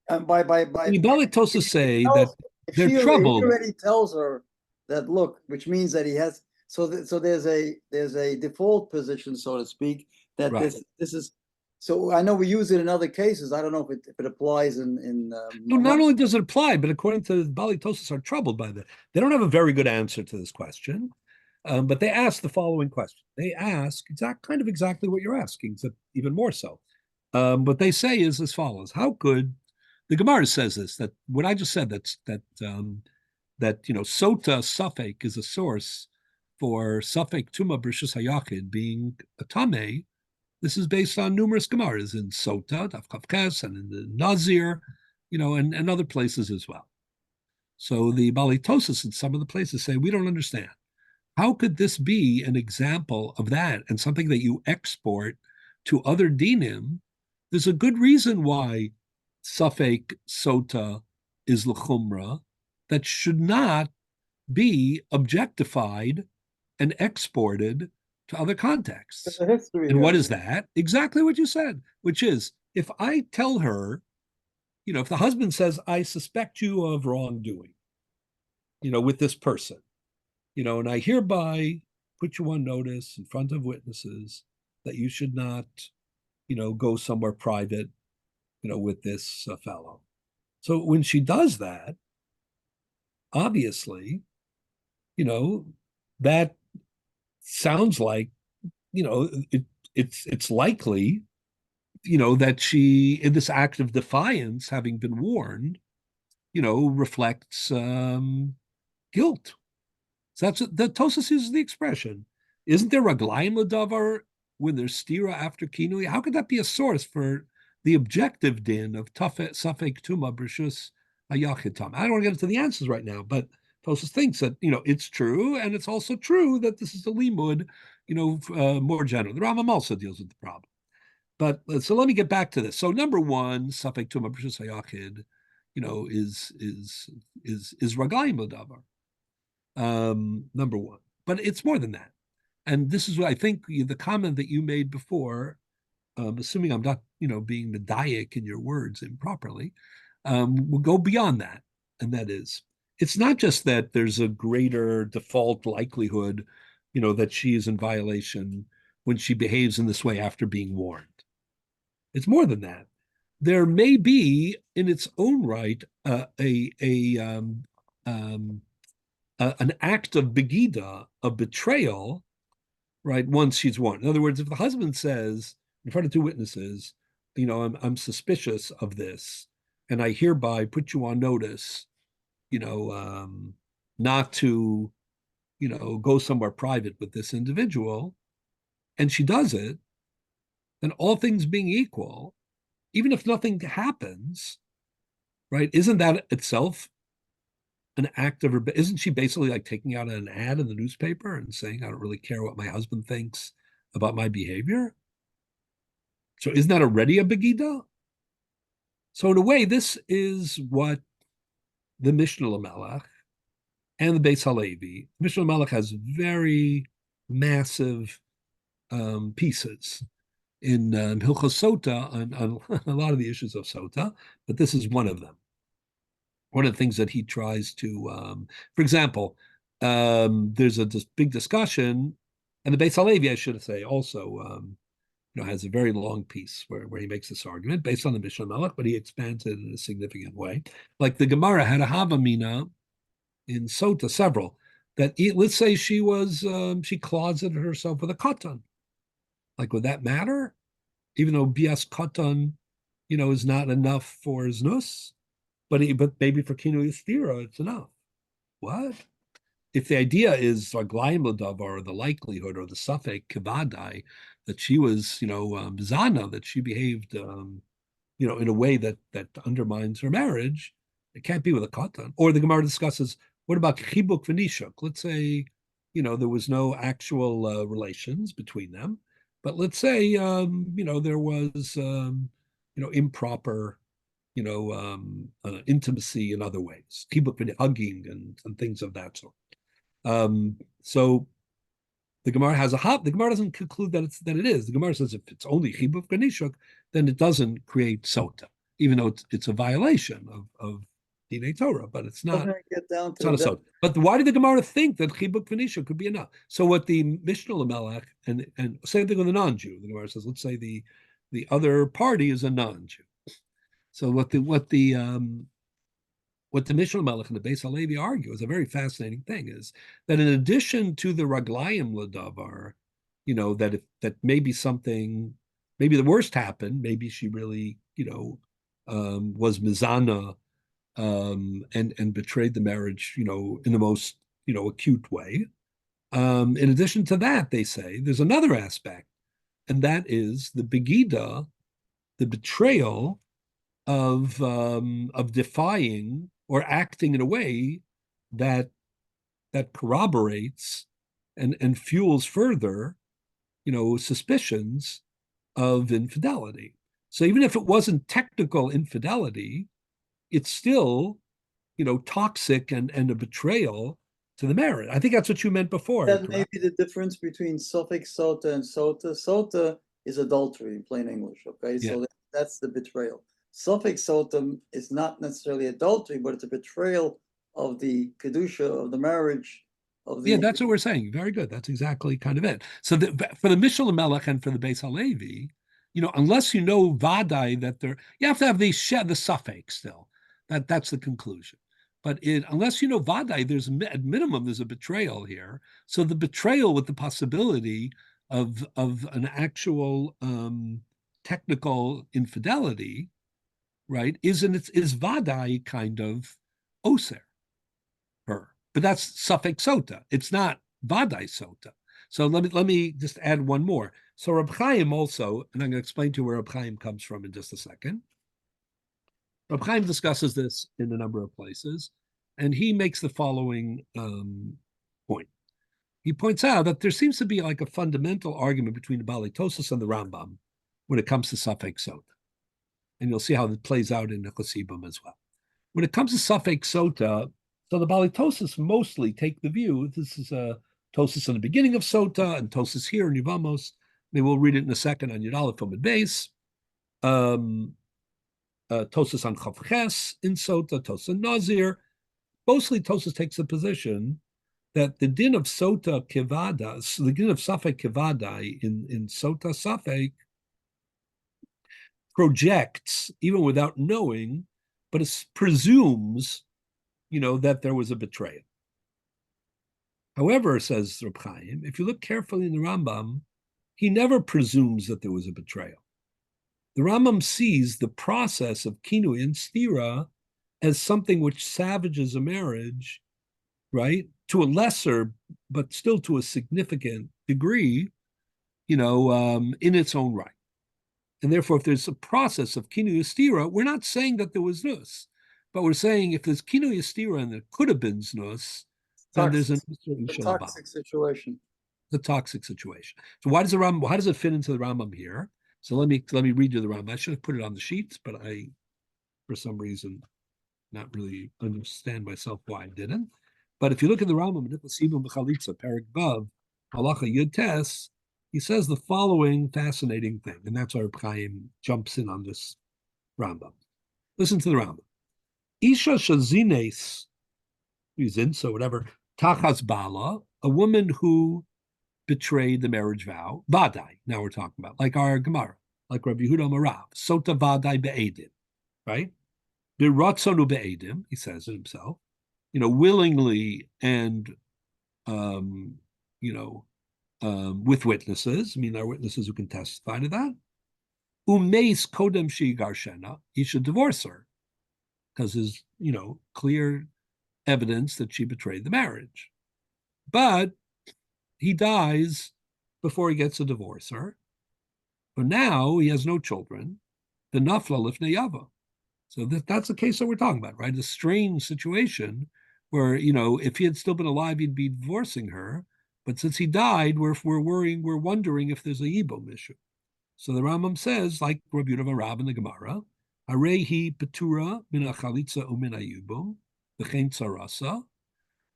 The Bali Tosas say that they're troubled. He already tells her that, look, which means that he has. So there's a default position, so to speak, that right. this is. So I know we use it in other cases. I don't know if it applies in. No, not only does it apply, but according to Bali Tosas are troubled by that. They don't have a very good answer to this question, but they ask the following question. They ask exactly what you're asking, except even more so. What they say is as follows: how could the Gemara says this, that what I just said, that sota suffix is a source for suffix tuma b'rishus hayachid being a tameh. This is based on numerous Gemaras in Sota, Daf Kafkas, and in the Nazir, and other places as well. So the Bali Tosas in some of the places say, we don't understand. How could this be an example of that and something that you export to other dinim? There's a good reason why Safek Sota is l'chumra that should not be objectified and exported to other contexts. And what is that? Exactly what you said, which is, if I tell her, if the husband says, I suspect you of wrongdoing, with this person, and I hereby put you on notice in front of witnesses that you should not, go somewhere private, with this fellow. So when she does that, obviously, that sounds like, it's likely, that she, in this act of defiance, having been warned, reflects guilt. So that's the Tosas uses the expression. Isn't there raglayim l'davar when there's stira after kinui? How could that be a source for the objective din of safek tuma b'rishus hayachid tam? I don't want to get into the answers right now, but Tosas thinks that it's true, and it's also true that this is a limud, more general. The Rambam also deals with the problem. But so let me get back to this. So number one, safek tuma b'rishus hayachid, is raglayim l'davar. Number one, but it's more than that. And this is what I think the comment that you made before, assuming I'm not, being medayik in your words improperly, will go beyond that. And that is, it's not just that there's a greater default likelihood, that she is in violation when she behaves in this way after being warned. It's more than that. There may be, in its own right, an act of begida, of betrayal, right, once she's warned. In other words, if the husband says in front of two witnesses, I'm suspicious of this, and I hereby put you on notice, not to, go somewhere private with this individual, and she does it, then all things being equal, even if nothing happens, right, isn't that itself an act of, isn't she basically like taking out an ad in the newspaper and saying, I don't really care what my husband thinks about my behavior? So isn't that already a begida? So in a way, this is what the Mishnah Lamelech and the Beis Halevi, Mishnah Lamelech has very massive pieces. in Hilchos Sota on a lot of the issues of Sota, but this is one of them. One of the things that he tries to, for example, there's a big discussion, and the Beis Halevi, I should say, also has a very long piece where he makes this argument based on the Mishnah Melech, but he expands it in a significant way. Like the Gemara had a Havamina in Sota, several, that let's say she closeted herself with a katan. Like, would that matter? Even though bias katan, is not enough for znus, but maybe for kinu yistira, it's enough. What? If the idea is raglayim l'davar, or the likelihood, or the suffix kivadai, that she was, zana, that she behaved, in a way that undermines her marriage, it can't be with a katan. Or the Gemara discusses, what about chibuk v'nishuk? Let's say, there was no actual relations between them, but let's say, there was, improper, intimacy in other ways, chibuk, hugging, and things of that sort. So the Gemara the Gemara doesn't conclude that it is. The Gemara says if it's only chibuk v'nishuk, then it doesn't create sota, even though it's a violation of Dinei Torah, but it's not. It's not a sota. But why did the Gemara think that chibuk v'nishuk could be enough? So what the Mishnah Lamelech and same thing with a non-Jew. The Gemara says, let's say the other party is a non-Jew. So what the Mishnah Melech and the Beis Halevi argue is a very fascinating thing, is that in addition to the raglayim l'davar, that maybe the worst happened, maybe she really, was mizana, and betrayed the marriage, in the most, acute way. In addition to that, they say there's another aspect, and that is the begida, the betrayal of defying or acting in a way that corroborates and fuels further, suspicions of infidelity. So even if it wasn't technical infidelity, it's still, toxic and a betrayal to the marriage. I think that's what you meant before. That may be the difference between suffix sota and sota. Sota is adultery in plain English, okay? Yeah. So that's the betrayal. Suffix sotum is not necessarily adultery, but it's a betrayal of the kedusha of the marriage. That's what we're saying. Very good. That's exactly kind of it. So for the Mishnah Lamelech and for the Beis Halevi, unless you know vadai that you have to have the suffix still. That's the conclusion. But unless you know vadai, at minimum there's a betrayal here. So the betrayal with the possibility of an actual technical infidelity, right, is vadai kind of oser her, but that's suffix sota. It's not vadai sota. So let me just add one more. So Reb Chaim also, and I'm going to explain to you where Reb Chaim comes from in just a second. Reb Chaim discusses this in a number of places, and he makes the following point. He points out that there seems to be like a fundamental argument between the Balei Tosas and the Rambam when it comes to suffix sota. And you'll see how it plays out in the Chasibim as well. When it comes to suffix sota, so the Balei Tosas mostly take the view, this is a Tosas in the beginning of sota and Tosas here in Yevamos. Maybe we'll read it in a second on Yud Aleph Amud Beis. Tosas on Chav Ches in sota, Tosas Nazir. Mostly Tosas takes the position that the din of sota kevada, the din of suffix kevadai in sota suffix, projects, even without knowing, but it presumes, that there was a betrayal. However, says Reb Chaim, if you look carefully in the Rambam, he never presumes that there was a betrayal. The Rambam sees the process of kinui and stira as something which savages a marriage, right, to a lesser, but still to a significant degree, in its own right. And therefore, if there's a process of kinu yastira, we're not saying that there was nus, but we're saying if there's kinu yastira and there could have been nus, then there's a toxic situation. The toxic situation. So why does it fit into the Rambam here? So let me read you the Rambam. I should have put it on the sheets, but I, for some reason, not really understand myself why I didn't. But if you look at the Rambam, Nichasibim b'chalitza, Perek Vav, Halacha Yud Tes, he says the following fascinating thing, and that's why Reb Chaim jumps in on this Rambam. Listen to the Rambam. Isha shazines, so whatever, tachas bala, a woman who betrayed the marriage vow, vadai, now we're talking about, like our Gemara, like Rabbi Yehuda Marav, sota vadai be'edim, right? Biratzonu be'edim, he says it himself, willingly and, with witnesses, I mean, our witnesses who can testify to that. Umeis kodem shi garshena, he should divorce her, because there's, clear evidence that she betrayed the marriage. But he dies before he gets to divorce her. But now he has no children. The nafla lifnei yava. So that's the case that we're talking about, right? A strange situation where, if he had still been alive, he'd be divorcing her. But since he died, we're wondering if there's a yibum issue. So the Rambam says, like Rabbi Yehuda Marav in the Gemara, Arehi petura min achalitza umin ayibum v'chein tzarasa.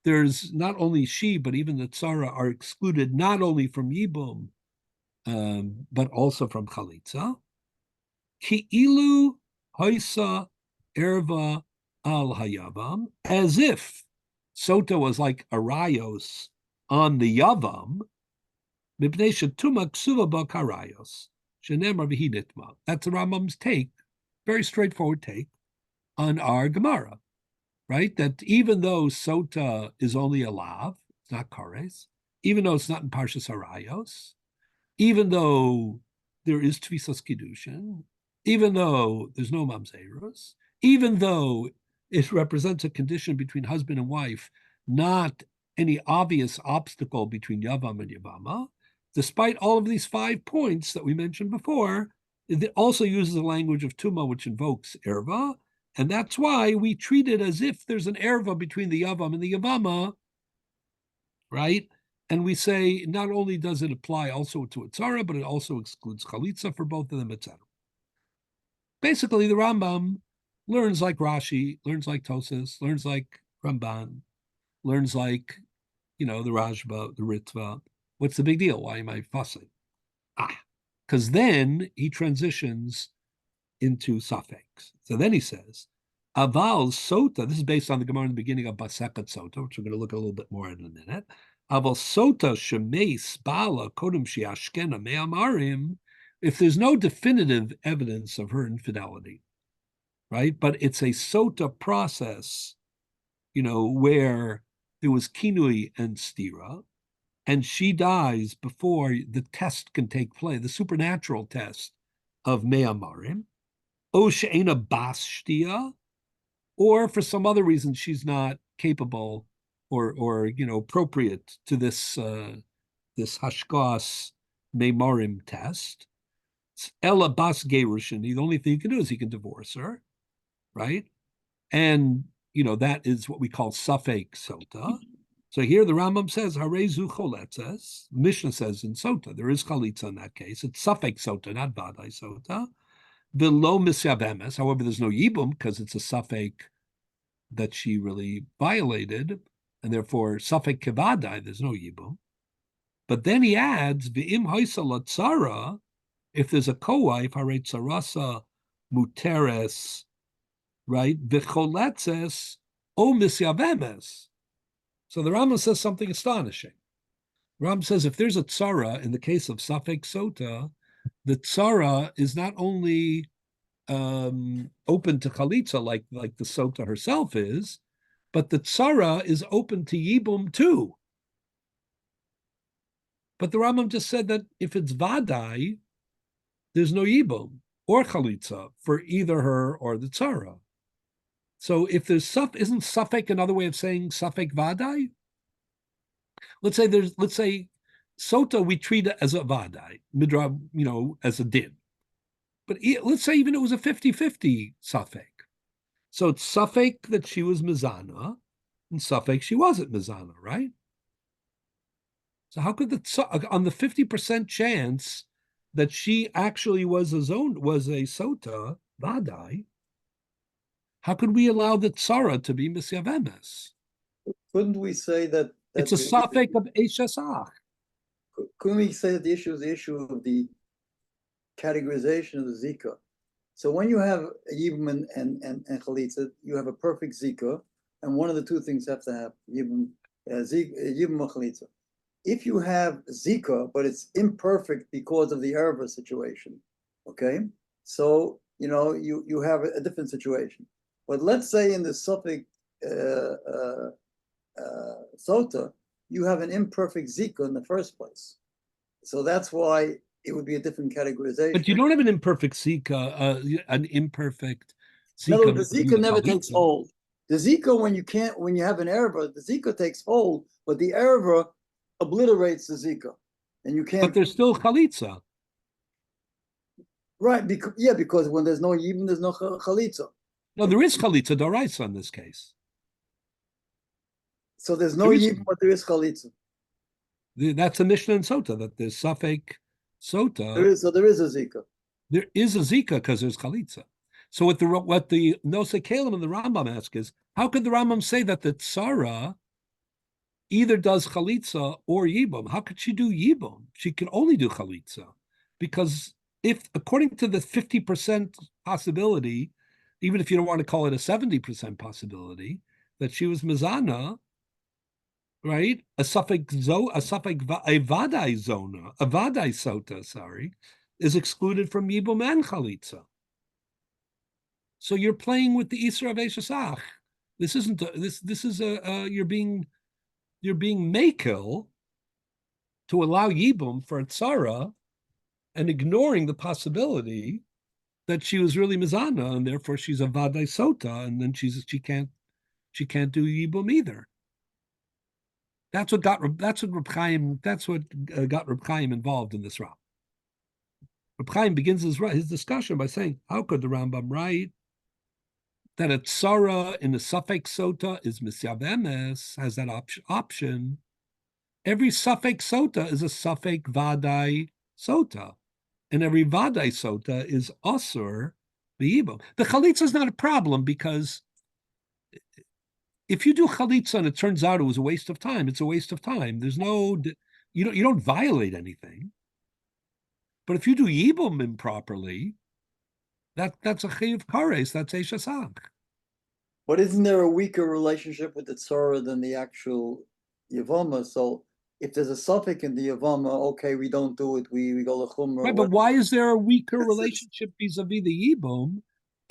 There's not only she, but even the tzara are excluded not only from yibum, but also from chalitza. Ki ilu haisa erva al hayavam, as if sota was like a rayos on the yavam. Mipnei shetuma ksuva ba karayos shenemar v'hiditma. That's the Rambam's take, very straightforward take on our Gemara. Right? That even though sota is only a lav, it's not kares, even though it's not in Parshas Harayos, even though there is tfisas kiddushin, even though there's no mamzerus, even though it represents a condition between husband and wife, not any obvious obstacle between yavam and yavama, despite all of these 5 points that we mentioned before, it also uses the language of tuma, which invokes erva. And that's why we treat it as if there's an erva between the yavam and the yavama, right? And we say not only does it apply also to a tzara, but it also excludes chalitza for both of them, etc. Basically, the Rambam learns like Rashi, learns like Tosas, learns like Ramban, learns like, the Rajba, the Ritva. What's the big deal? Why am I fussing? Because then he transitions into suffix. So then he says, Aval sota, this is based on the Gemara in the beginning of Basekat Sota, which we're going to look a little bit more in a minute. Aval sota shemeis bala kodem shiashkena me'amarim, if there's no definitive evidence of her infidelity, right? But it's a sota process, where there was kinui and stira, and she dies before the test can take place, the supernatural test of me'amarim, O she'ena bas shtia, or for some other reason she's not capable or appropriate to this this hashkas me'amarim test. Ella bas gerushin. The only thing he can do is he can divorce her, right? And that is what we call safek sota. So here the Rambam says harezu choletzes. Mishnah says in sota there is chalitza in that case. It's safek sota, not vadai sota. Below misyavemes, however, there's no yibum because it's a safek that she really violated, and therefore safek kevadai, there's no yibum. But then he adds v'im haisa latzara, if there's a co-wife, hare tzarasa muteres, right? V'choletzes o misyavemes. So the Rambam says something astonishing. The Rambam says if there's a tzara in the case of safek sota, the tzara is not only open to chalitza like the sota herself is, but the tzara is open to yibum too. But the Rambam just said that if it's vadai, there's no yibum or chalitza for either her or the tzara. So if there's isn't safek another way of saying safek vadai? Let's say sota we treat it as a vadai, midrab, as a din. But let's say even it was a 50-50 safek. So it's safek that she was mizana, and safek she wasn't mizana, right? So how could on the 50% chance that she actually was a sota vadai, how could we allow the tzara to be misyavemes? Couldn't we say that it's a safek of eshesach? couldn't we say that the issue is the issue of the categorization of the Zika? So when you have a Yibum and Chalitza, you have a perfect Zika, and one of the two things have to happen, Yibum or Chalitza. If you have Zika, but it's imperfect because of the Erva situation, okay? So, you have a different situation. But let's say in the Suffolk Sota, you have an imperfect Zika in the first place. So that's why it would be a different categorization. But you don't have an imperfect Zika, an imperfect Zika. No, the Zika never takes hold. The Zika, when you have an erva, the Zika takes hold, but the erva obliterates the Zika, and you can't. But there's still Chalitza. Right, because when there's no Yibum, there's no Chalitza. No, there is Chalitza Doraisa in this case. So there's no Yibum, but there is Chalitza. That's a Mishnah and Sota, that there's Suffolk Sota. There is a Zika. There is a Zika because there's Chalitza. So what the Nosei Kalim and the Rambam ask is, how could the Rambam say that the Tzara either does Chalitza or Yibum? How could she do Yibum? She can only do Chalitza. Because if, according to the 50% possibility, even if you don't want to call it a 70% possibility, that she was Mizana, right? A Vadai Sota, is excluded from Yibum and Chalitza. So you're playing with the Isra of Eshasach. This isn't this is you're being makel to allow Yibum for a Tzara and ignoring the possibility that she was really Mizana and therefore she's a Vadai Sota, and then she can't do Yibum either. That's what got Reb Chaim involved in this round. Reb Chaim begins his discussion by saying, how could the Rambam write that a Tzara in the Suffolk Sota is Misyavemes, has that option? Every Suffolk Sota is a Suffolk Vadai Sota, and every Vadai Sota is Asur B'Yibum. The Chalitza is not a problem, because if you do Chalitza and it turns out it was a waste of time, it's a waste of time. There's no, you don't violate anything. But if you do Yibum improperly, that's a Chiyuv Kares, that's Eshasach. But isn't there a weaker relationship with the Tzara than the actual Yavama? So if there's a suffix in the Yavama, okay, we don't do it, we go to Chumrah. Right, but why is there a weaker relationship vis-a-vis the Yibum,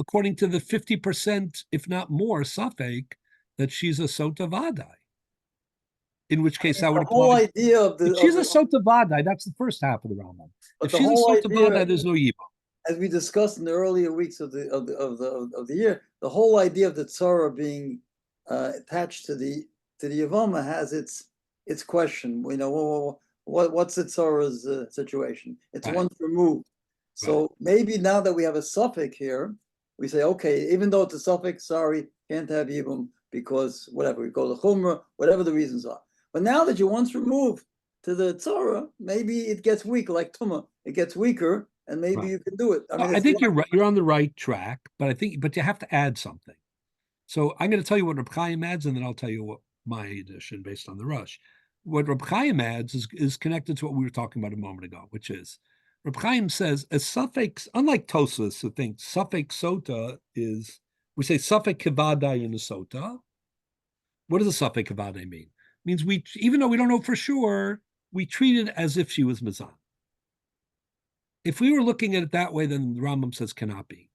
according to the 50%, if not more, suffix, that she's a Sota Vadai? In which case, I would the whole idea of the. If she's a Sota Vadai, that's the first half of the Rambam. If she's a Sota Vadai, there's no Yibum. As we discussed in the earlier weeks of the year, the whole idea of the Tzara being attached to the Yavama has its question. What's the Tzara's situation? It's right. Once removed. So maybe now that we have a suffix here, we say, okay, even though it's a suffix, sorry, can't have Yibum because whatever, we go to Chumrah, whatever the reasons are. But now that you once removed to the Tzara, maybe it gets weaker, like Tumah. It gets weaker, and maybe you can do it. I think you're right. You're on the right track, but you have to add something. So I'm going to tell you what Reb Chaim adds, and then I'll tell you what my addition based on the Rush. What Reb Chaim adds is connected to what we were talking about a moment ago, which is Reb Chaim says a suffix, unlike Tosas, who thinks suffix sota is, we say suffix kavadai in a sota. What does a suffix kavadai mean? It means even though we don't know for sure, we treat it as if she was Mizan. If we were looking at it that way, then the Rambam says cannot be.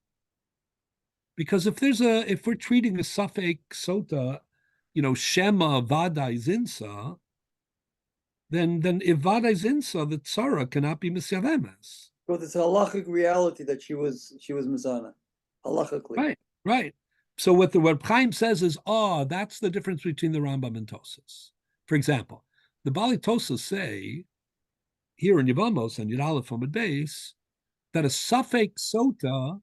Because if we're treating a suffix sota, Shema Vadai Zinsa, then if Vadai Zinsa, the Tzara cannot be Misyavemes. Because it's a halachic reality that she was Mizana. Halachically. Right. So what Chaim says is, that's the difference between the Rambam and Tosas. For example, the Bali Tosas say, here in Yevamos and Yud Aleph Amud Beis, that a suffix sota,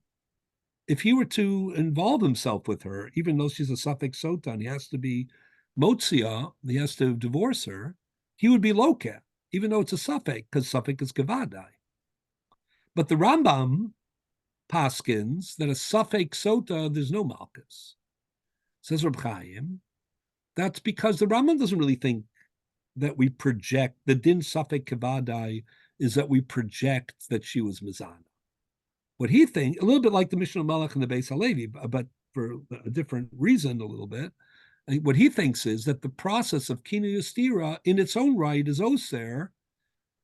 if he were to involve himself with her, even though she's a suffix sota and he has to be motzia, he has to divorce her, he would be lokeh, even though it's a suffix, because suffix is kavadai. But the Rambam paskins that a suffix sota, there's no malchus. Says Reb Chaim, that's because the Rambam doesn't really think that we project, the din safek kavadai is that we project that she was mizana. What he thinks, a little bit like the Mishnah Malach and the Beis Halevi, but for a different reason a little bit, what he thinks is that the process of kinu yustira in its own right is oser,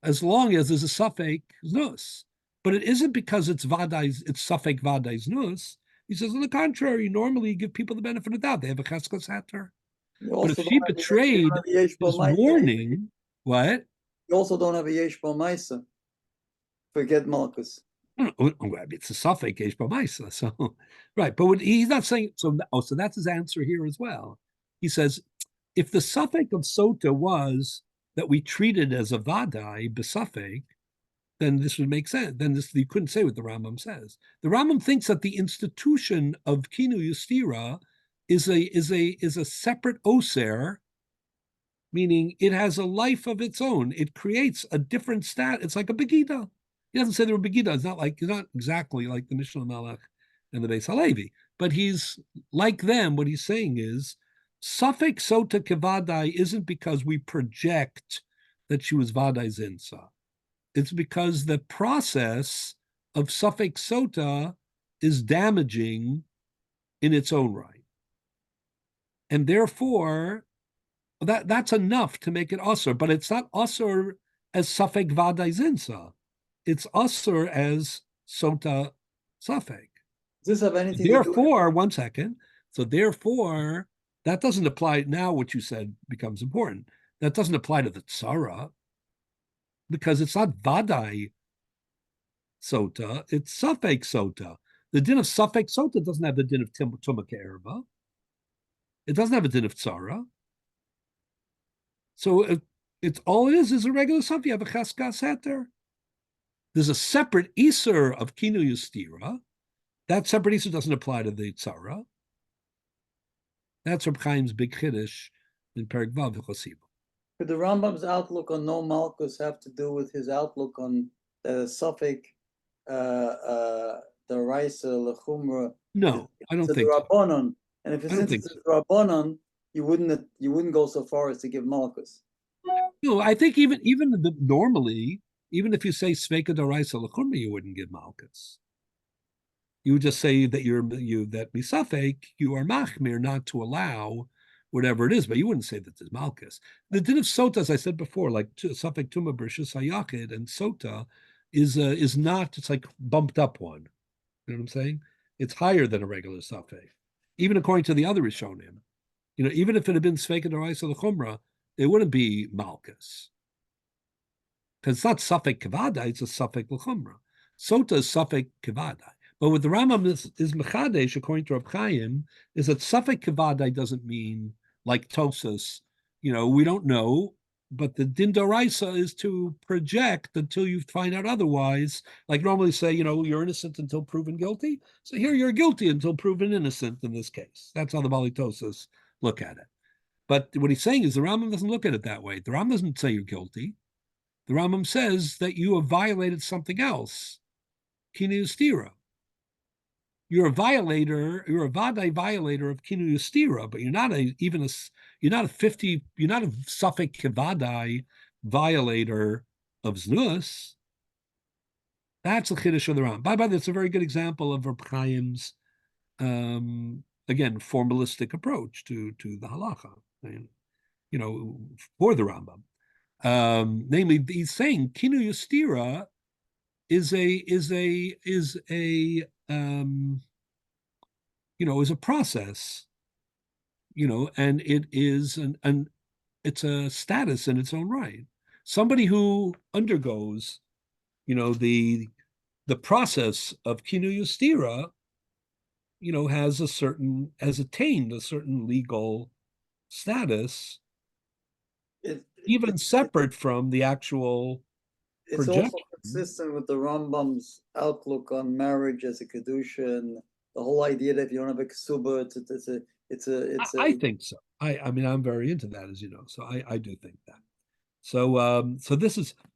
as long as there's a safek znus. But it isn't because it's safek vadai znus. He says, on the contrary, normally you give people the benefit of the doubt. They have a cheskas hatter. But if she betrayed his warning, what? You also don't have a yesh bal maisa. Forget Malchus. It's a suffix yesh bal maisa. So, right. But he's not saying, so that's his answer here as well. He says, if the suffix of sota was that we treated as a vadai, besafek, then this would make sense. Then this, you couldn't say what the Rambam says. The Rambam thinks that the institution of kinu yustira is a separate oser, meaning it has a life of its own. It creates a different stat. It's like a begida. He doesn't say they're a begida. It's not exactly like the Mishnah Malach and the Beis Halevi, but he's like them. What he's saying is, suffix sota kevadai isn't because we project that she was vadai zinsa. It's because the process of suffix sota is damaging in its own right. And therefore, that's enough to make it usur, but it's not usur as suffix vadai zinsa. It's usur as sota suffix. Does this have anything therefore, to do with... one second. So therefore, that doesn't apply now. What you said becomes important. That doesn't apply to the tzara, because it's not vadai sota, it's suffix sota. The din of suffix sota doesn't have the din of tumah ke'erba. It doesn't have a din of tzara. So it's all it is a regular suffix. You have a cheskas heter. There's a separate iser of kinu yustira. That separate iser doesn't apply to the tzara. That's Reb Chaim's big chiddush in Perek Vav Chosiba. Could the Rambam's outlook on no malchus have to do with his outlook on the suffix the raisa lechumra? No, I don't think so. Rabbanon. And if it's Rabbanon, you wouldn't go so far as to give malchus. No, I think even normally, even if you say sveika daraisa lechumra, you wouldn't give malchus. You would just say that that misafek, you are machmir not to allow whatever it is, but you wouldn't say that there's malchus. The din of sota, as I said before, like safek tuma b'rishus hayachid and sota, is not. It's like bumped up one. You know what I'm saying? It's higher than a regular safek, even according to the other rishonim. Even if it had been sveika daraisa l'chumra, it wouldn't be malchus, because it's not safek kavada, it's a safek l'chumra. Sota is safek kavada. But what the Rambam is mechadesh, according to Reb Chaim, is that safek kavadai doesn't mean like Tosas. We don't know, but the din doraisa is to project until you find out otherwise. Like normally say, you're innocent until proven guilty. So here you're guilty until proven innocent in this case. That's how the Bali Tosas look at it. But what he's saying is the Rambam doesn't look at it that way. The Rambam doesn't say you're guilty. The Rambam says that you have violated something else. Kinu stira. You're a violator. You're a vadai violator of kinu yustira, but you're not a suffix kavadai violator of znus. That's a chiddush of the Ram. By the way, that's a very good example of Reb Chaim's again formalistic approach to the halacha. For the Rambam, namely, he's saying kinu yustira is a process, and it is it's a status in its own right. Somebody who undergoes, the process of kinu yustira, has attained a certain legal status, even separate from the actual. It's also consistent with the Rambam's outlook on marriage as a kedusha, and the whole idea that if you don't have a ksuba, I think so. I mean, I'm very into that, as you know. So I do think that. So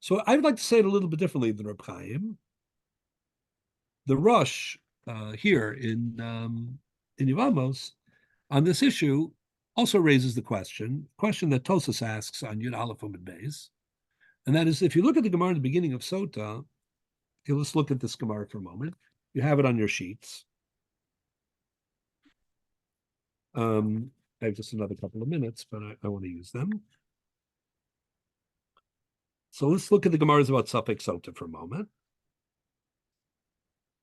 so I would like to say it a little bit differently than Reb Chaim. The Rosh here in Yevamos on this issue also raises the question that Tosas asks on Yud Aleph Amud Beis, and that is, if you look at the Gemara at the beginning of Sota, okay, let's look at this Gemara for a moment. You have it on your sheets. I have just another couple of minutes, but I want to use them. So let's look at the Gemaras about Safek Sota for a moment.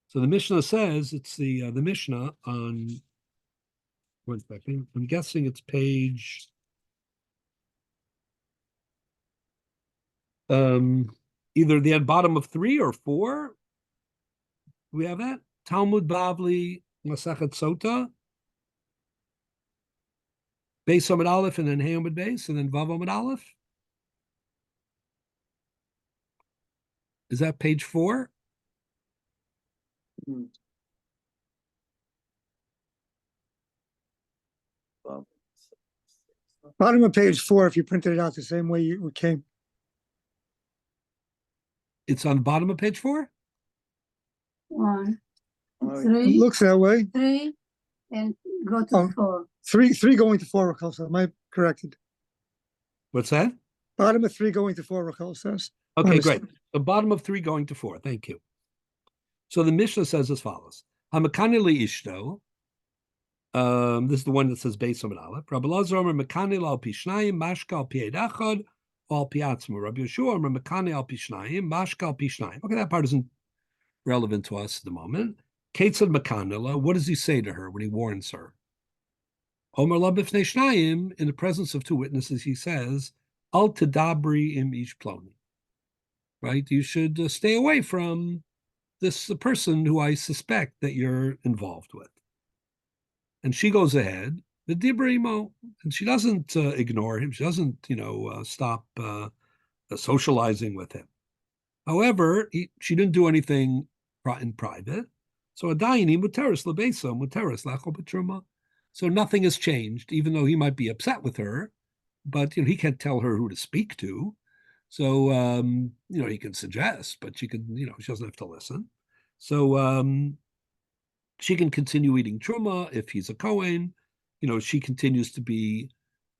So the Mishnah says, it's the Mishnah on, one second, I'm guessing it's page either the bottom of 3 or 4. Do we have that? Talmud Bavli Masachet Sota, Beis Amud Aleph, and then Hey Amud Beis, and then Vav Amud Aleph. Is that page 4? Bottom of page 4, if you printed it out the same way you came. It's on the bottom of page 4? 1, Oh, 3, Looks that way. 3, and go to 4. 3 going to 4, Rachel says. Am I corrected? What's that? Bottom of 3 going to 4, Rachel says. Okay, great. The bottom of 3 going to 4. Thank you. So the Mishnah says as follows: Hamakani li ishto. This is the one that says Beis Amud Aleph. Rabbi Lazar Omer Makani al pishnayim mashka al pi echad al pi atzmo. Rabbi Yeshua Omer Makani al pishnayim mashka al pishnayim. Okay, that part isn't relevant to us at the moment. Ketzad Makanila. What does he say to her when he warns her? Omer la b'fnei shnayim. In the presence of 2 witnesses, he says, Al tadabri im ish ploni. Right? You should stay away from the person who I suspect that you're involved with. And she goes ahead, the dibrimo, and she doesn't ignore him. She doesn't, stop socializing with him. However, she didn't do anything in private. So adayini muteris lebeso muteris lachol b'truma. So nothing has changed, even though he might be upset with her, but he can't tell her who to speak to. So he can suggest, but she can, she doesn't have to listen. So she can continue eating truma if he's a Kohen. She continues to be,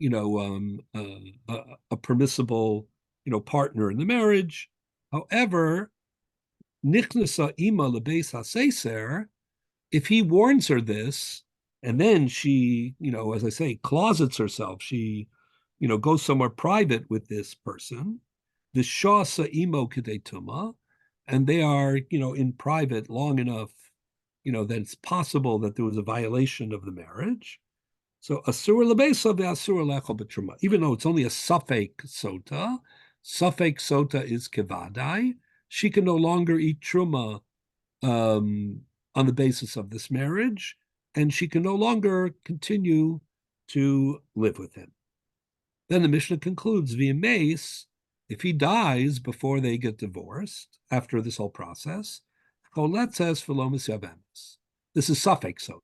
a permissible, partner in the marriage. However, nichnasa ima lebeis haseser, if he warns her this, and then she, as I say, closets herself, she, goes somewhere private with this person, the shasa imo kedetuma, and they are, in private long enough, that it's possible that there was a violation of the marriage. So asur lebesa ve'asur lechol b'truma. Even though it's only a safek sota is kevadai. She can no longer eat truma on the basis of this marriage, and she can no longer continue to live with him. Then the Mishnah concludes, v'yemeis, if he dies before they get divorced, after this whole process, cholet says philomis yavemis. This is safek sota.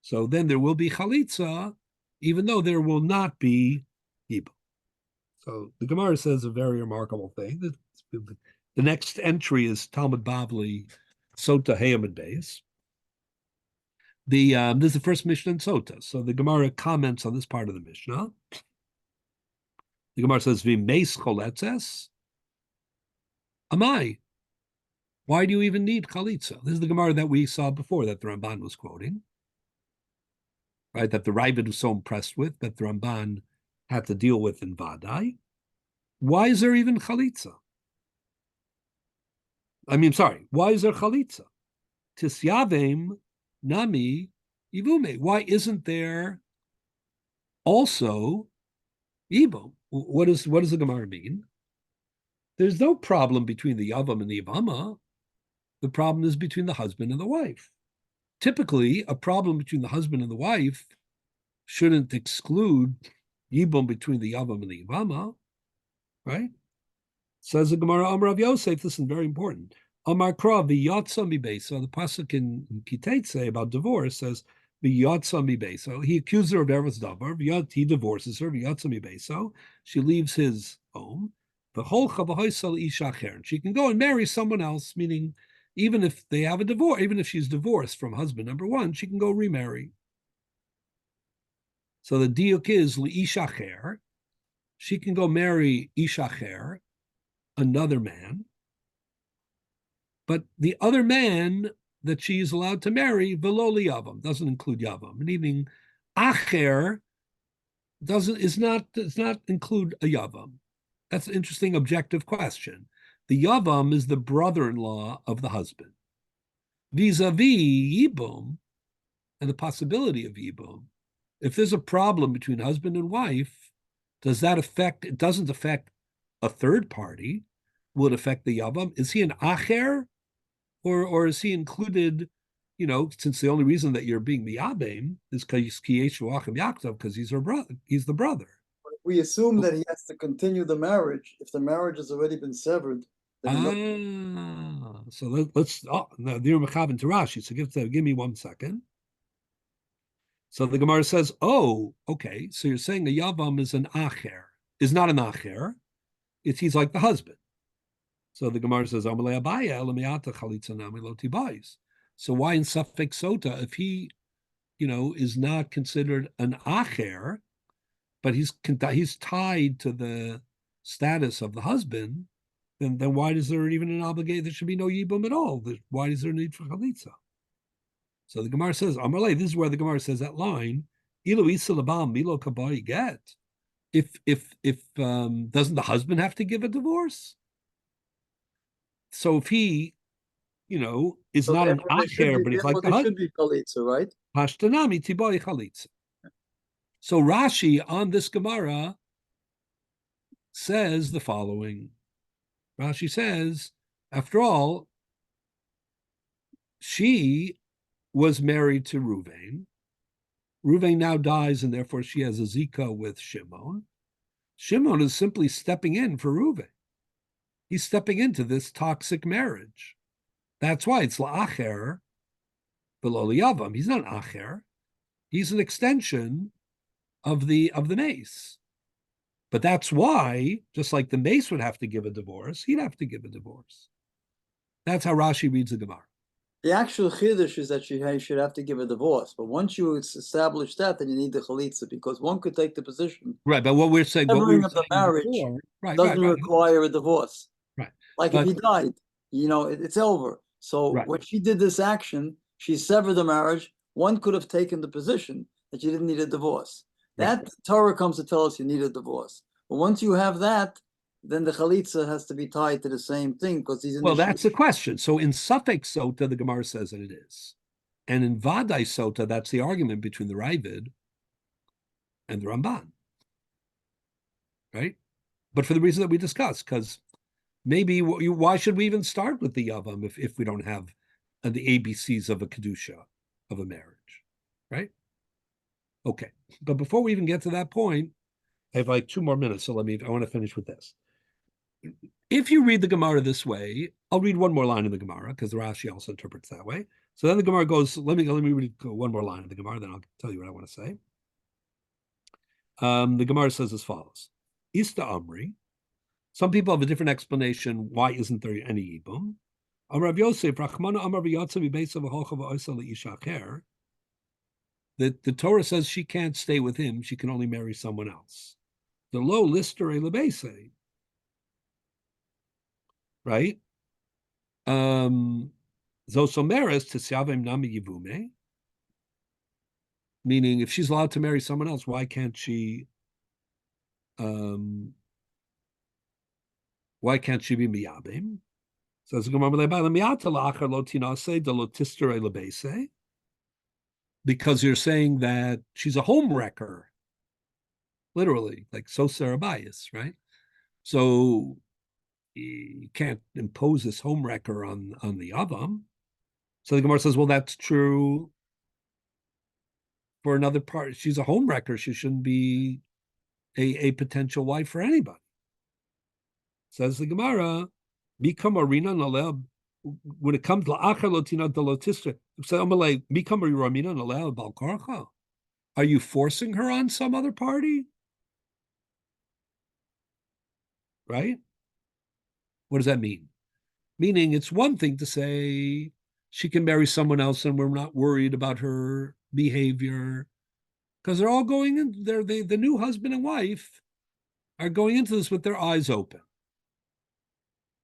So then there will be chalitza, even though there will not be yibum. So the Gemara says a very remarkable thing. The next entry is Talmud Bavli Sota Hey Amud Beis. This is the first Mishnah in Sota. So the Gemara comments on this part of the Mishnah. The Gemara says, "V'meis choletzes amai." Why do you even need chalitza? This is the Gemara that we saw before that the Ramban was quoting, right? That the Ravid was so impressed with that the Ramban had to deal with in Vadai. Why is there even chalitza? Why is there chalitza? Tisyavim nami ivume. Why isn't there also ibum? What does the Gemara mean? There's no problem between the yavam and the yavama. The problem is between the husband and the wife. Typically, a problem between the husband and the wife shouldn't exclude yibum between the yavam and the yavama, right? Says the Gemara, Amar Rav Yosef, this is very important. Amar Kra v'yatsa mibeisa. The pasuk in Kitetse about divorce says v'yatsa mibeisa. He accused her of eretz davar. He divorces her. V'yatsa mibeisa. She leaves his home. V'holcha v'hoysal isha acheren. She can go and marry someone else. Meaning, even if they have a divorce, even if she's divorced from husband number 1, she can go remarry. So the diuk is li'ishacher. She can go marry ishacher, another man. But the other man that she is allowed to marry, velo yavam, doesn't include yavam. Meaning, acher does not include a yavam. That's an interesting objective question. The yavam is the brother-in-law of the husband. Vis-a-vis yibum, and the possibility of yibum, if there's a problem between husband and wife, does that affect, it doesn't affect a third party. Will it affect the yavam? Is he an acher? Or is he included, since the only reason that you're being miyabim is because he's her brother, he's the brother. We assume that he has to continue the marriage. If the marriage has already been severed, so let's now the Mechavan to Rashi. So give me 1 second. So the Gemara says, oh, okay. So you're saying a yavam is an acher, is not an acher. He's like the husband. So the Gemara says, so why in Safek Sota, if he, is not considered an acher, but he's tied to the status of the husband, then why is there even an obligation? There should be no yibum at all. Why is there a need for chalitza? So the Gemara says, Amalei, this is where the Gemara says that line, Ilu isa labam milo kabai get. If doesn't the husband have to give a divorce? So if he, is not an acher, but he's like the husband, should be chalitza, right? Hashtanami tiboy chalitza. So Rashi on this Gemara says the following. Rashi says, after all, she was married to Ruvain. Ruvain now dies, and therefore she has a zika with Shimon. Shimon is simply stepping in for Ruvain. He's stepping into this toxic marriage. That's why it's la'acher below liyavam. He's not an acher. He's an extension of the mace. But that's why, just like the mace would have to give a divorce, he'd have to give a divorce. That's how Rashi reads the Gemara. The actual chiddush is that she should have to give a divorce. But once you establish that, then you need the chalitza, because one could take the position. Right, but what we're saying, severing of the marriage doesn't require a divorce. Right. Like if he died, it's over. So when she did this action, she severed the marriage. One could have taken the position that you didn't need a divorce. That Torah comes to tell us you need a divorce. But once you have that, then the chalitza has to be tied to the same thing, because he's in that's the question. So in Safek Sota, the Gemara says that it is. And in Vadai Sota, that's the argument between the Ravid and the Ramban. Right? But for the reason that we discussed, because maybe why should we even start with the Yavam if we don't have the ABCs of a Kedusha, of a marriage, right? Okay, but before we even get to that point, I have like 2 more minutes, so I want to finish with this. If you read the Gemara this way, I'll read one more line in the Gemara, because the Rashi also interprets that way. So then the Gemara goes, let me read one more line in the Gemara, then I'll tell you what I want to say. The Gemara says as follows. Ista Amri, some people have a different explanation. Why isn't there any Yibum? Amar Yosef, Rachmana Amar V'yatzav V'beisav V'hocha V'oisa L'isha Acher. The Torah says she can't stay with him, she can only marry someone else. The lo lister lebeise, right? Zosomeres tesiavim nami yivume, meaning if she's allowed to marry someone else, why can't she? Why can't she be miyabim? Says because you're saying that she's a home wrecker, literally, like Soser Abayis, right? So you can't impose this home wrecker on the Avam. So the Gemara says, well, that's true for another part. She's a home wrecker. She shouldn't be a potential wife for anybody. Says the Gemara, become arena naleb. When it comes to la'achar lotina delotistra, are you forcing her on some other party? Right? What does that mean? Meaning it's one thing to say she can marry someone else and we're not worried about her behavior. because they're all going in. The new husband and wife are going into this with their eyes open.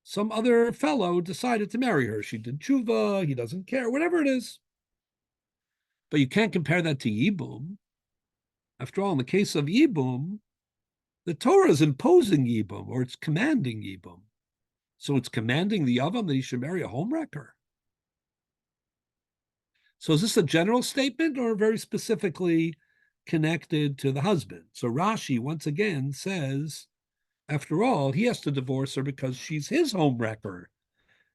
Some other fellow decided to marry her. She did tshuva. He doesn't care. Whatever it is. But you can't compare that to Yibum. After all, in the case of Yibum, the Torah is imposing Yibum, or it's commanding Yibum. So it's commanding the Yavam that he should marry a homewrecker. So is this a general statement or very specifically connected to the husband? So Rashi, once again, says, after all, he has to divorce her because she's his homewrecker.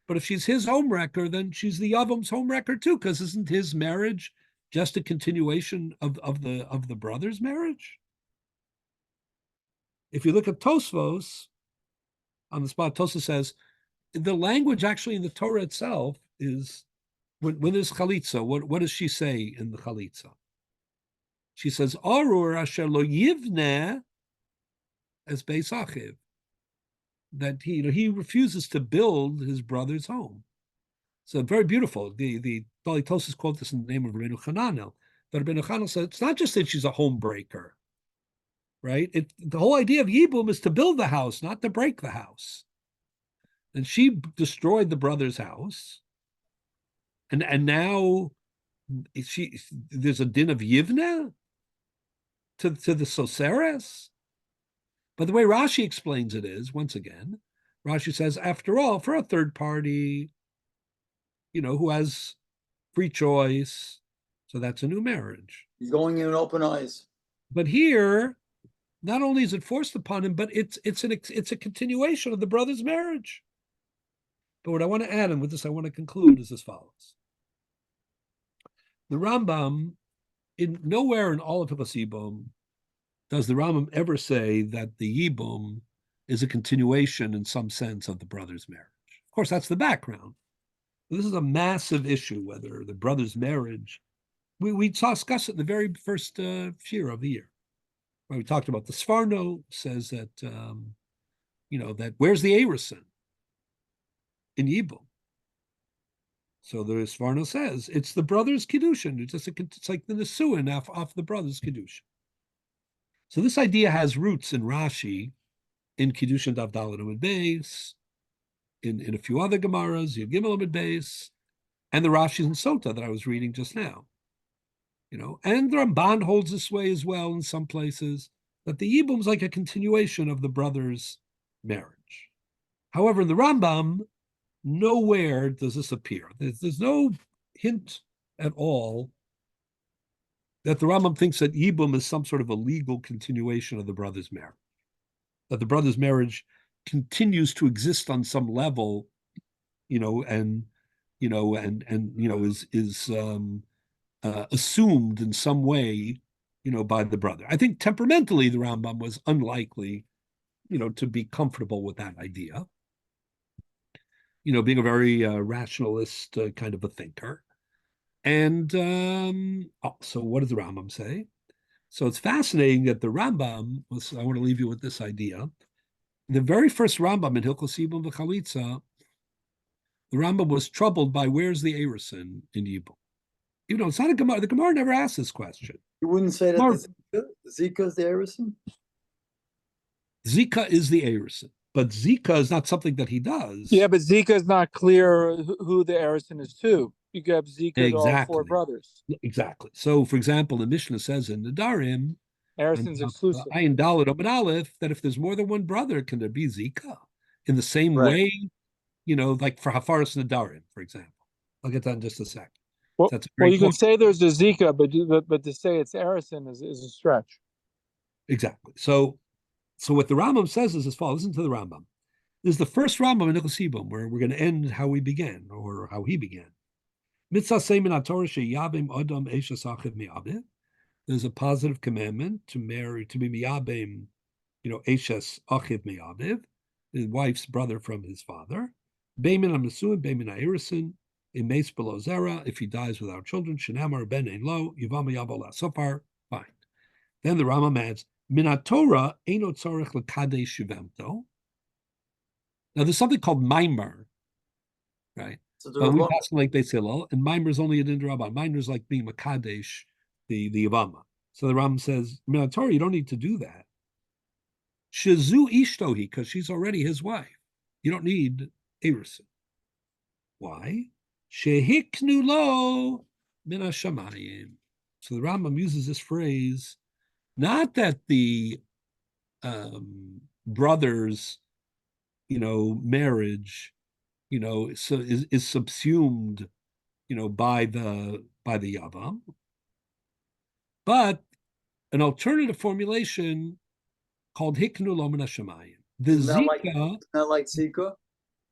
But if she's his homewrecker, then she's the Yavam's homewrecker too, because isn't his marriage just a continuation of the brother's marriage? If you look at Tosfos, on the spot, Tosfos says, the language actually in the Torah itself is, when there's chalitza, what does she say in the chalitza? She says, Arur asher lo yivneh as beis achiv, that he refuses to build his brother's home. So very beautiful. The Bali Tosfos quote this in the name of Rabbeinu Chananel. But Rabbeinu Chananel said it's not just that she's a home breaker, right? The whole idea of Yibum is to build the house, not to break the house. And she destroyed the brother's house, and now there's a din of Yivna to the Soseres. But the way Rashi explains it is, once again, Rashi says, after all, for a third party, who has free choice, so that's a new marriage. He's going in with open eyes. But here, not only is it forced upon him, but it's a continuation of the brother's marriage. But what I want to add, and with this I want to conclude, is as follows. The Rambam, nowhere in all of Hilchos Yibum does the Rambam ever say that the Yibum is a continuation in some sense of the brother's marriage. Of course, that's the background. This is a massive issue, whether the brother's marriage, we discussed it in the very first year of the year. Where we talked about the Sforno says that, that where's the Arison in Yibum? So the Sforno says it's the brother's Kiddushin. It's like the Nesuin off the brother's Kiddushin. So this idea has roots in Rashi, in Kiddushin Dav Dalet Amud Beis, in a few other Gemaras, Yud Gimel Amud Beis, and the Rashis and Sota that I was reading just now. And the Ramban holds this way as well in some places, that the Yibum is like a continuation of the brother's marriage. However, in the Rambam, nowhere does this appear. There's no hint at all that the Rambam thinks that Yibum is some sort of a legal continuation of the brother's marriage, that the brother's marriage continues to exist on some level, is assumed in some way, by the brother. I think temperamentally the Rambam was unlikely, to be comfortable with that idea. Being a very rationalist kind of a thinker. And so what does the Rambam say? So it's fascinating that the Rambam, I want to leave you with this idea. The very first Rambam in Hilchos Yibum v'Chalitza, the Rambam was troubled by where's the Arison in Yibum. It's not a Gemara. The Gemara never asked this question. You wouldn't say that Zika is the Arison? Zika is the Arison, but Zika is not something that he does. Yeah, but Zika is not clear who the Arison is to. You have Zika to all four brothers. Exactly. So, for example, the Mishnah says in Nedarim, Arison's exclusive. Ayin Dalet Amud Aleph, that if there's more than one brother, can there be Zika? In the same way, like for Hafaras Nedarim, for example. I'll get that in just a sec. Well, you can say there's a Zika, but to say it's Arison is a stretch. Exactly. So what the Rambam says is as follows. Listen to the Rambam. This is the first Rambam in Hilchos Yibum, where we're going to end how we began, or how he began. There's a positive commandment to be miyabim, eshes achiv miyabiv, his wife's brother from his father. Beimin amasuin, beimin ha'irisin, imes below zera, if he dies without children, shenamar ben ein lo, yivam yabola. So far, fine. Then the Rambam adds, Minat Torah eino tzorich l'kadesh shivamto. Now there's something called Maimer, right? So we pass like Beis Hillel, and Maimer is only an Indrabban. Maimer is like being Makadesh, the Yavama. So the Ram says, Torah, you don't need to do that. Shazu ishtohi, because she's already his wife. You don't need Erusin. Why? Shehiknu lo min hashamayim. So the Rambam uses this phrase, not that the brothers, marriage, so is subsumed, by the Yavam, but an alternative formulation called Hiknu lo min hashamayim. The Zika, not like Zika.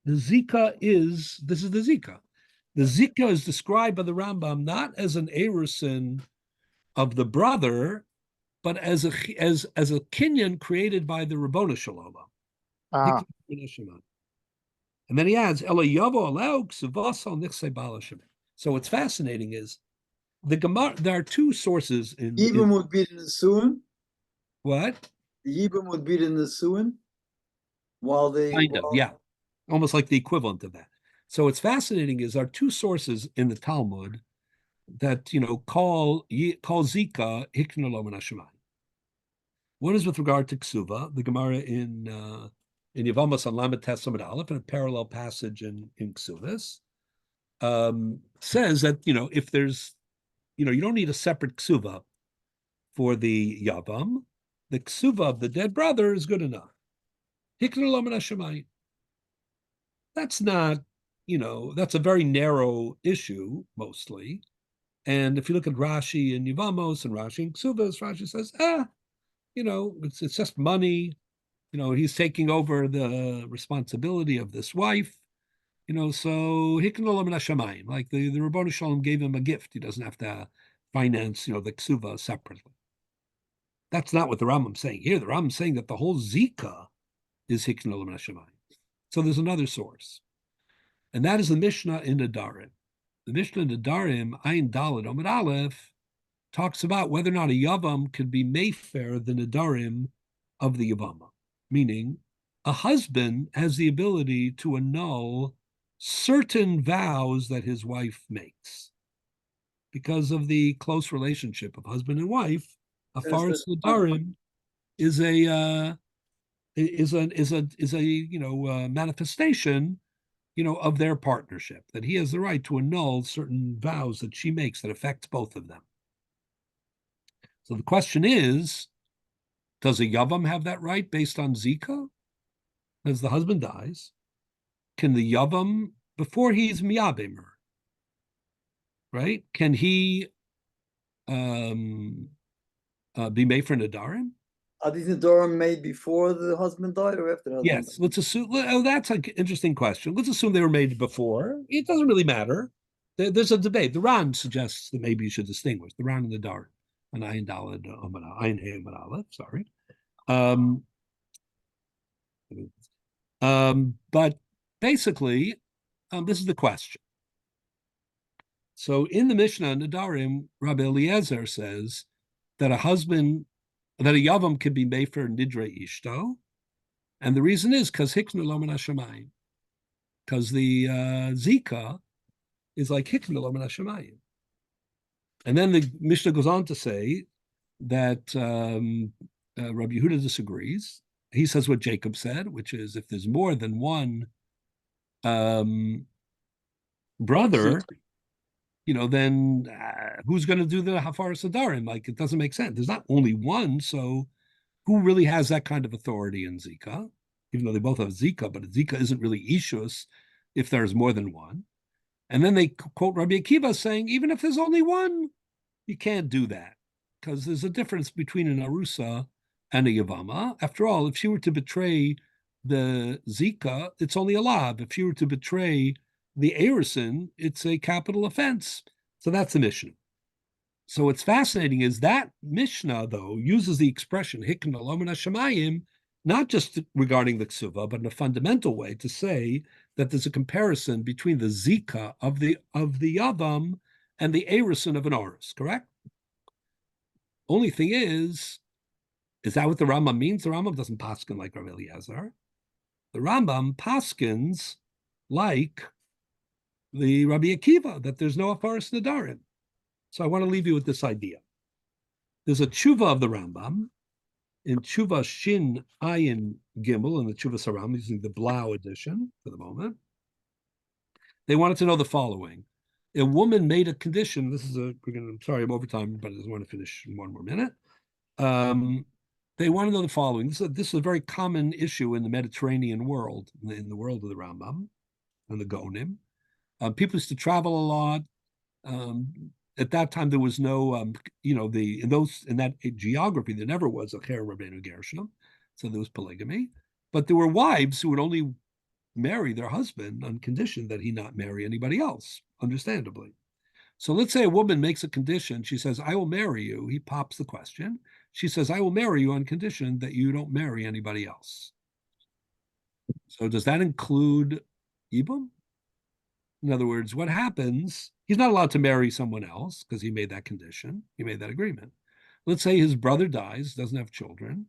The Zika this is the Zika. The Zika is described by the Rambam not as an erusin of the brother, but as a kinyan created by the Rabboni Shalom. And then he adds, so what's fascinating is the Gemara, there are two sources in Yibum would be in the Suin. What? The Yibum would be in the Suin while they yeah. Almost like the equivalent of that. So what's fascinating is our two sources in the Talmud that call Zika Hiknu lo min hashamayim. One is with regard to Ksuva, the Gemara in Yevamos on Lamed Tes Amud Aleph, in a parallel passage in Ksuvas, says that if there's you don't need a separate Ksuva for the Yavam. The Ksuva of the dead brother is good enough. Hiknu lo min hashamayim. That's not, that's a very narrow issue, mostly. And if you look at Rashi and Yevamos and Rashi and Ksuvas, Rashi says, it's just money. He's taking over the responsibility of this wife. So Hiknu lo min hashamayim, like the Rabboni Shalom gave him a gift. He doesn't have to finance, the Ksuva separately. That's not what the Rambam's saying here. The Rambam's saying that the whole Zika is Hiknu lo min hashamayim. So there's another source, and that is the Mishnah in Nedarim. The Mishnah in Nedarim, Ayin Daled Amud Aleph, talks about whether or not a Yavam could be Mayfair the Nedarim of the Yavama, meaning a husband has the ability to annul certain vows that his wife makes because of the close relationship of husband and wife. A Faris Nedarim is a manifestation, of their partnership, that he has the right to annul certain vows that she makes that affects both of them. So the question is, does a Yavam have that right based on Zika? As the husband dies, can the Yavam, before he's Miyabemer, right? Can he be made for Nedarim? Are these Nedarim made before the husband died or after the husband died? Yes, let's assume. Oh, that's an interesting question. Let's assume they were made before. It doesn't really matter. There's a debate. The Ran suggests that maybe you should distinguish the Ran and the Dar, and Ayin Daled Ayin Hey Amud Aleph. Sorry, but basically, this is the question. So in the Mishnah Nedarim, Rabbi Eliezer says that a Yavam can be made for Nidre Ishto, and the reason is because Hiknu lo min hashamayim, because the Zika is like Hiknu lo min hashamayim. And then the Mishnah goes on to say that Rabbi Yehuda disagrees. He says what Jacob said, which is if there's more than one brother, then who's going to do the Hafaras Nedarim? Like, it doesn't make sense. There's not only one, so who really has that kind of authority in Zika? Even though they both have Zika, but Zika isn't really Ishus if there's more than one. And then they quote Rabbi Akiva saying, even if there's only one, you can't do that because there's a difference between an Arusa and a Yavama. After all, if she were to betray the Zika, it's only a lab. If she were to betray the Erusin, it's a capital offense. So that's the Mishnah. So what's fascinating is that Mishnah, though, uses the expression Hiknu lo min hashamayim, not just regarding the Ksuva, but in a fundamental way to say that there's a comparison between the Zika of the Yavam and the Erusin of an Orus, correct? Only thing is that what the Rambam means? The Rambam doesn't paskin like Rabbi Eliezer. The Rambam paskins like the Rabbi Akiva, that there's no Hafaras Nedarim. So I want to leave you with this idea. There's a tshuva of the Rambam in tshuva Shin Ayin Gimel in the tshuva Saram, using the Blau edition for the moment. They wanted to know the following. A woman made a condition. This is I'm sorry, I'm over time, but I just want to finish in one more minute. They want to know the following. This is a very common issue in the Mediterranean world, in the world of the Rambam and the Gonim. People used to travel a lot. At that time, there was no, in that geography, there never was a Cher Rabbeinu Gershom, so there was polygamy. But there were wives who would only marry their husband on condition that he not marry anybody else, understandably. So let's say a woman makes a condition. She says, I will marry you. He pops the question. She says, I will marry you on condition that you don't marry anybody else. So does that include Yibum? In other words, what happens? He's not allowed to marry someone else because he made that condition. He made that agreement. Let's say his brother dies, doesn't have children,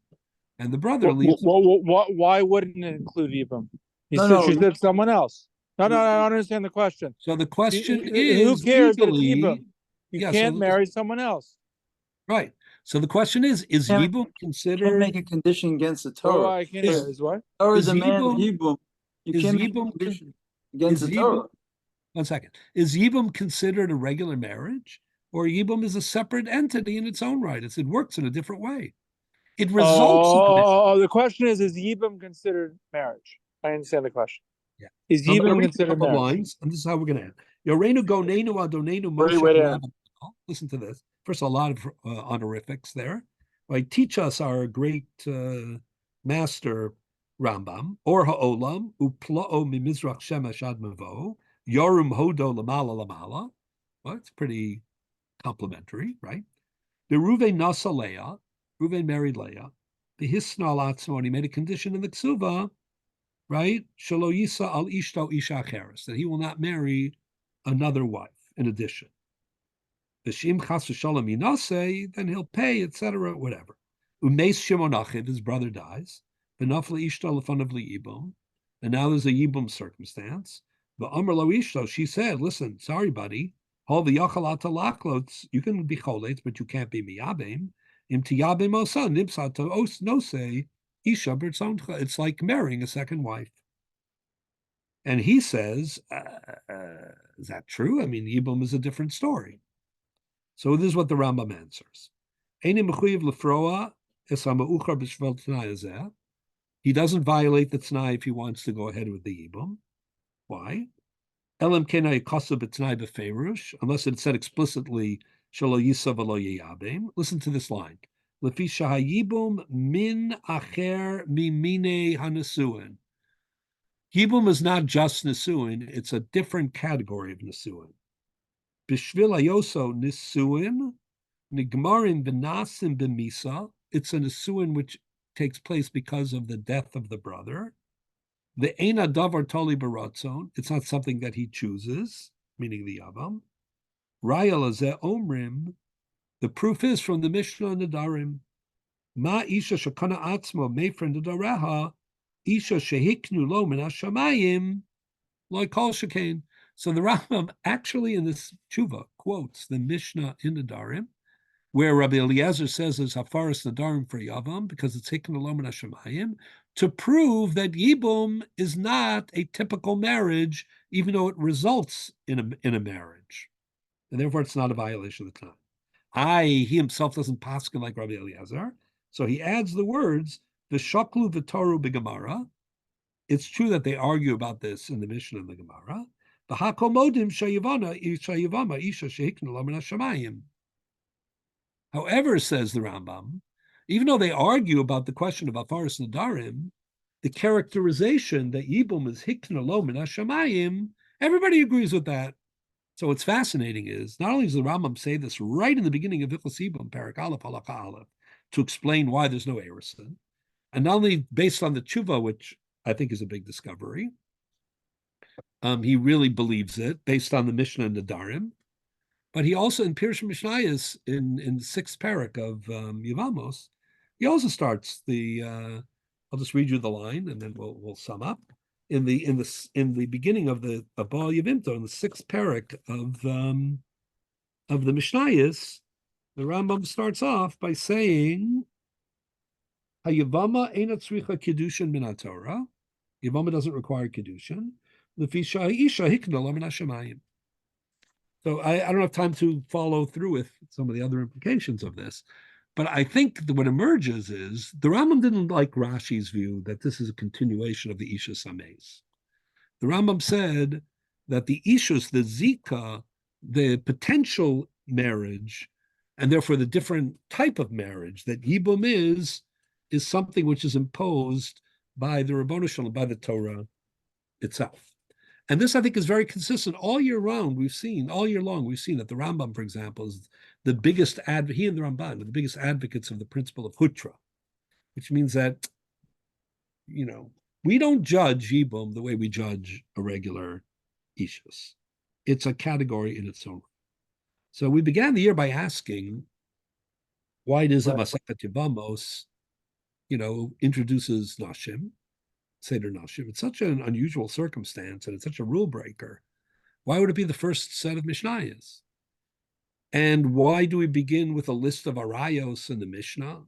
and the brother leaves. Why wouldn't it include Yibum? She said someone else. No, I don't understand the question. So the question is, who cares legally, that it's Yibum? You can't marry someone else. Right. So the question is Yibum considered? You can't make a condition against the Torah. Oh, I can't. Is what? Torah demands Yibum. You can't make a Yibum condition against the Torah. One second. Is Yibum considered a regular marriage, or Yibum is a separate entity in its own right? It works in a different way. It results. The question is Yibum considered marriage? I understand the question. Yeah. Is Yibum considered marriage? Lines, and this is how we're going to end. Yorenu gonenu adonenu Moshe. Listen to this. First, a lot of honorifics there. Right? Teach us our great master Rambam, or ha'olam, upla'o mimizrach shemesh ad mavo, Yorum hodo lamala lamala. Well, it's pretty complimentary, right? The Ruven nasa Leah, Ruven married Leah. The hisna alatzmo, and he made a condition in the ksuva, right? Shelo yisa al ishto isha acheres, that he will not marry another wife in addition. The shim chas v'shalom yinase, then he'll pay, etc., whatever. Umeis Shimon Achiv, his brother dies. V'nafle ishto lefanav li'ibum, and now there's a yibum circumstance. But Amr Lo Ishto, she said, listen, sorry, buddy. All the Yachalata Laklots, you can be Cholet, but you can't be Miyabim. Im Tiyabim Osa, Nibsato Os Nose, Isha Bertzoncha. It's like marrying a second wife. And he says, is that true? I mean, Yibum is a different story. So this is what the Rambam answers. He doesn't violate the T'nai if he wants to go ahead with the Yibum. Why? Unless it said explicitly, listen to this line. Min acher mimine hanesuin. Yibum is not just nesuin, it's a different category of nesuin. Bishvil ayoso nesuin, nigmarim benasim b'misa. It's a nesuin which takes place because of the death of the brother. The Eina Davar Toli Baratzon, it's not something that he chooses, meaning the Yavam. Raya Lazeh Omrim, the proof is from the Mishnah and the Darim. Ma Isha Shakana Atzmo Mefren Dareha, Isha Shehiknu Lo Min Hashamayim, Loi Kol Shekain. So the Rambam actually in this tshuva quotes the Mishnah in the Darim, where Rabbi Eliezer says there's Hafaras Nadarim for Yavam because it's Hiknu Lo Min Hashamayim, to prove that Yibum is not a typical marriage, even though it results in a marriage. And therefore, it's not a violation of the time. He himself doesn't paskin like Rabbi Eliezer. So he adds the words, V'shaklu v'taru b'gemara. It's true that they argue about this in the Mishnah and the Gemara. V'hakomodim shayivama isha shehiknu lo min hashamayim. However, says the Rambam, even though they argue about the question of Afaris Nadarim, the characterization that Yibum is Hikna Lo Min Hashamayim, everybody agrees with that. So what's fascinating is, not only does the Rambam say this right in the beginning of Hilchos Yibum, Parak Aleph, Halakha Aleph, to explain why there's no Erusin, and not only based on the tshuva, which I think is a big discovery, he really believes it, based on the Mishnah and the Darim, but he also, in Pirush Mishnayos, in the 6th parak of Yevamos, he also starts I'll just read you the line and then we'll sum up. In the beginning of Baal Yevimto, in the 6th parak of the Mishnayos, The Rambam starts off by saying, Hayavama eina tzricha kiddushin min haTorah. Yavama doesn't require kiddushin. Lefisha isha hiknala min hashemayim. So I don't have time to follow through with some of the other implications of this, but I think that what emerges is the Rambam didn't like Rashi's view that this is a continuation of the Isha Sames. The Rambam said that the Ishus, the Zika, the potential marriage, and therefore the different type of marriage that Yibum is something which is imposed by the Rabbanu Shalom, by the Torah itself. And this, I think, is very consistent all year round. All year long, we've seen that the Rambam, for example, is the biggest he and the Ramban are the biggest advocates of the principle of Hutra, which means that, we don't judge Yibum the way we judge a regular Ishus. It's a category in its own. So we began the year by asking, why does Masechet Yevamos, introduces Nashim, Seder Nashim? It's such an unusual circumstance and it's such a rule breaker. Why would it be the first set of Mishnayos? And why do we begin with a list of Arayos in the Mishnah?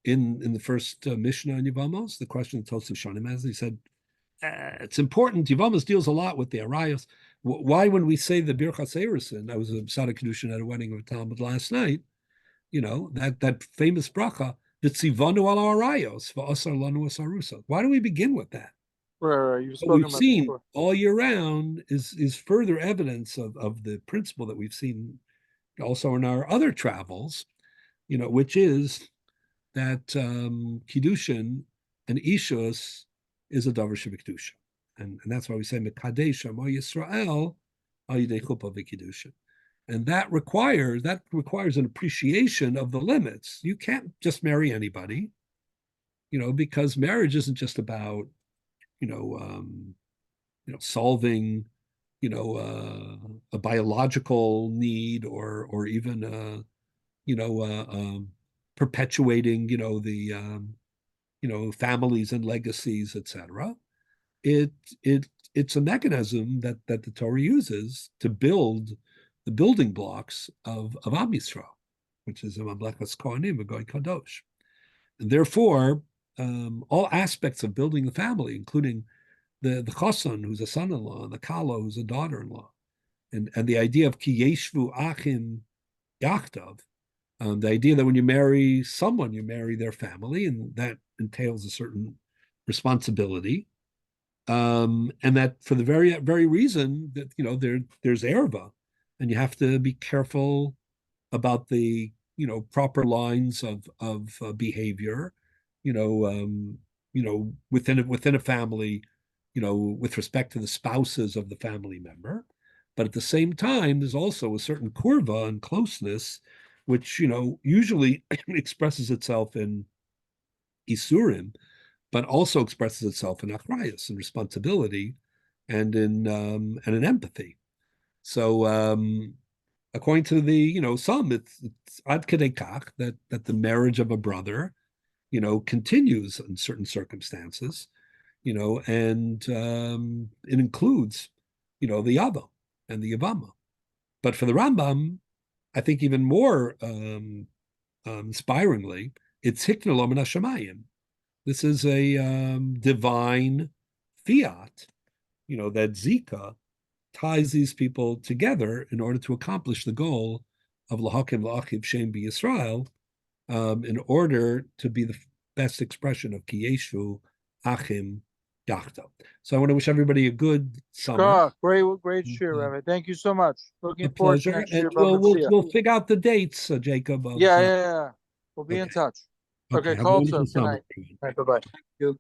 In the first Mishnah in Yevamos, the question that Tosef Shanim has, he said, it's important. Yevamos deals a lot with the Arayos. Why, when we say the Birchas Erusin, I was a Sada Kedushin at a wedding of Talmud last night, that famous bracha, the Tzivanu ala Arayos, va'asar lanu asarusa. Why do we begin with that? Right. You've What we've spoken seen before. all year round is further evidence of the principle that we've seen also in our other travels, which is that Kiddushin and Ishus is a davar shebikdusha. And that's why we say Mekadesh Amo Yisrael al yidei chuppah v'kiddushin. And that requires an appreciation of the limits. You can't just marry anybody, because marriage isn't just about, solving, a biological need or even, perpetuating, the families and legacies, etc. It's a mechanism that the Torah uses to build the building blocks of Am Yisrael, which is a Mamlechas Kohanim, a Goy Kadosh. And therefore, all aspects of building the family, including the Chassan, who's a son-in-law, and the Kala, who's a daughter-in-law, and the idea of Ki Yeshvu Achim Yachtav, the idea that when you marry someone, you marry their family, and that entails a certain responsibility. And that for the very, very reason that, there's erva, and you have to be careful about the, proper lines of behavior, within a family, with respect to the spouses of the family member. But at the same time, there's also a certain kurva and closeness, which, usually expresses itself in isurim, but also expresses itself in achrayus and responsibility and in empathy. So according to the, some, it's ad kedei kach that the marriage of a brother, continues in certain circumstances, and it includes, the Yava and the Yavama. But for the Rambam, I think even more inspiringly, it's hiknalo min hashamayim. This is a divine fiat, that Zika ties these people together in order to accomplish the goal of lahakim la'achiv shem b'Yisrael, in order to be the best expression of ki yeshu achim yachtav. So I want to wish everybody a good summer. Great share, Rabbi. Thank you so much. Looking forward to next year. We'll figure out the dates, Jacob. Yeah. We'll be in touch. Okay, call soon. Good night. Bye-bye. Thank you.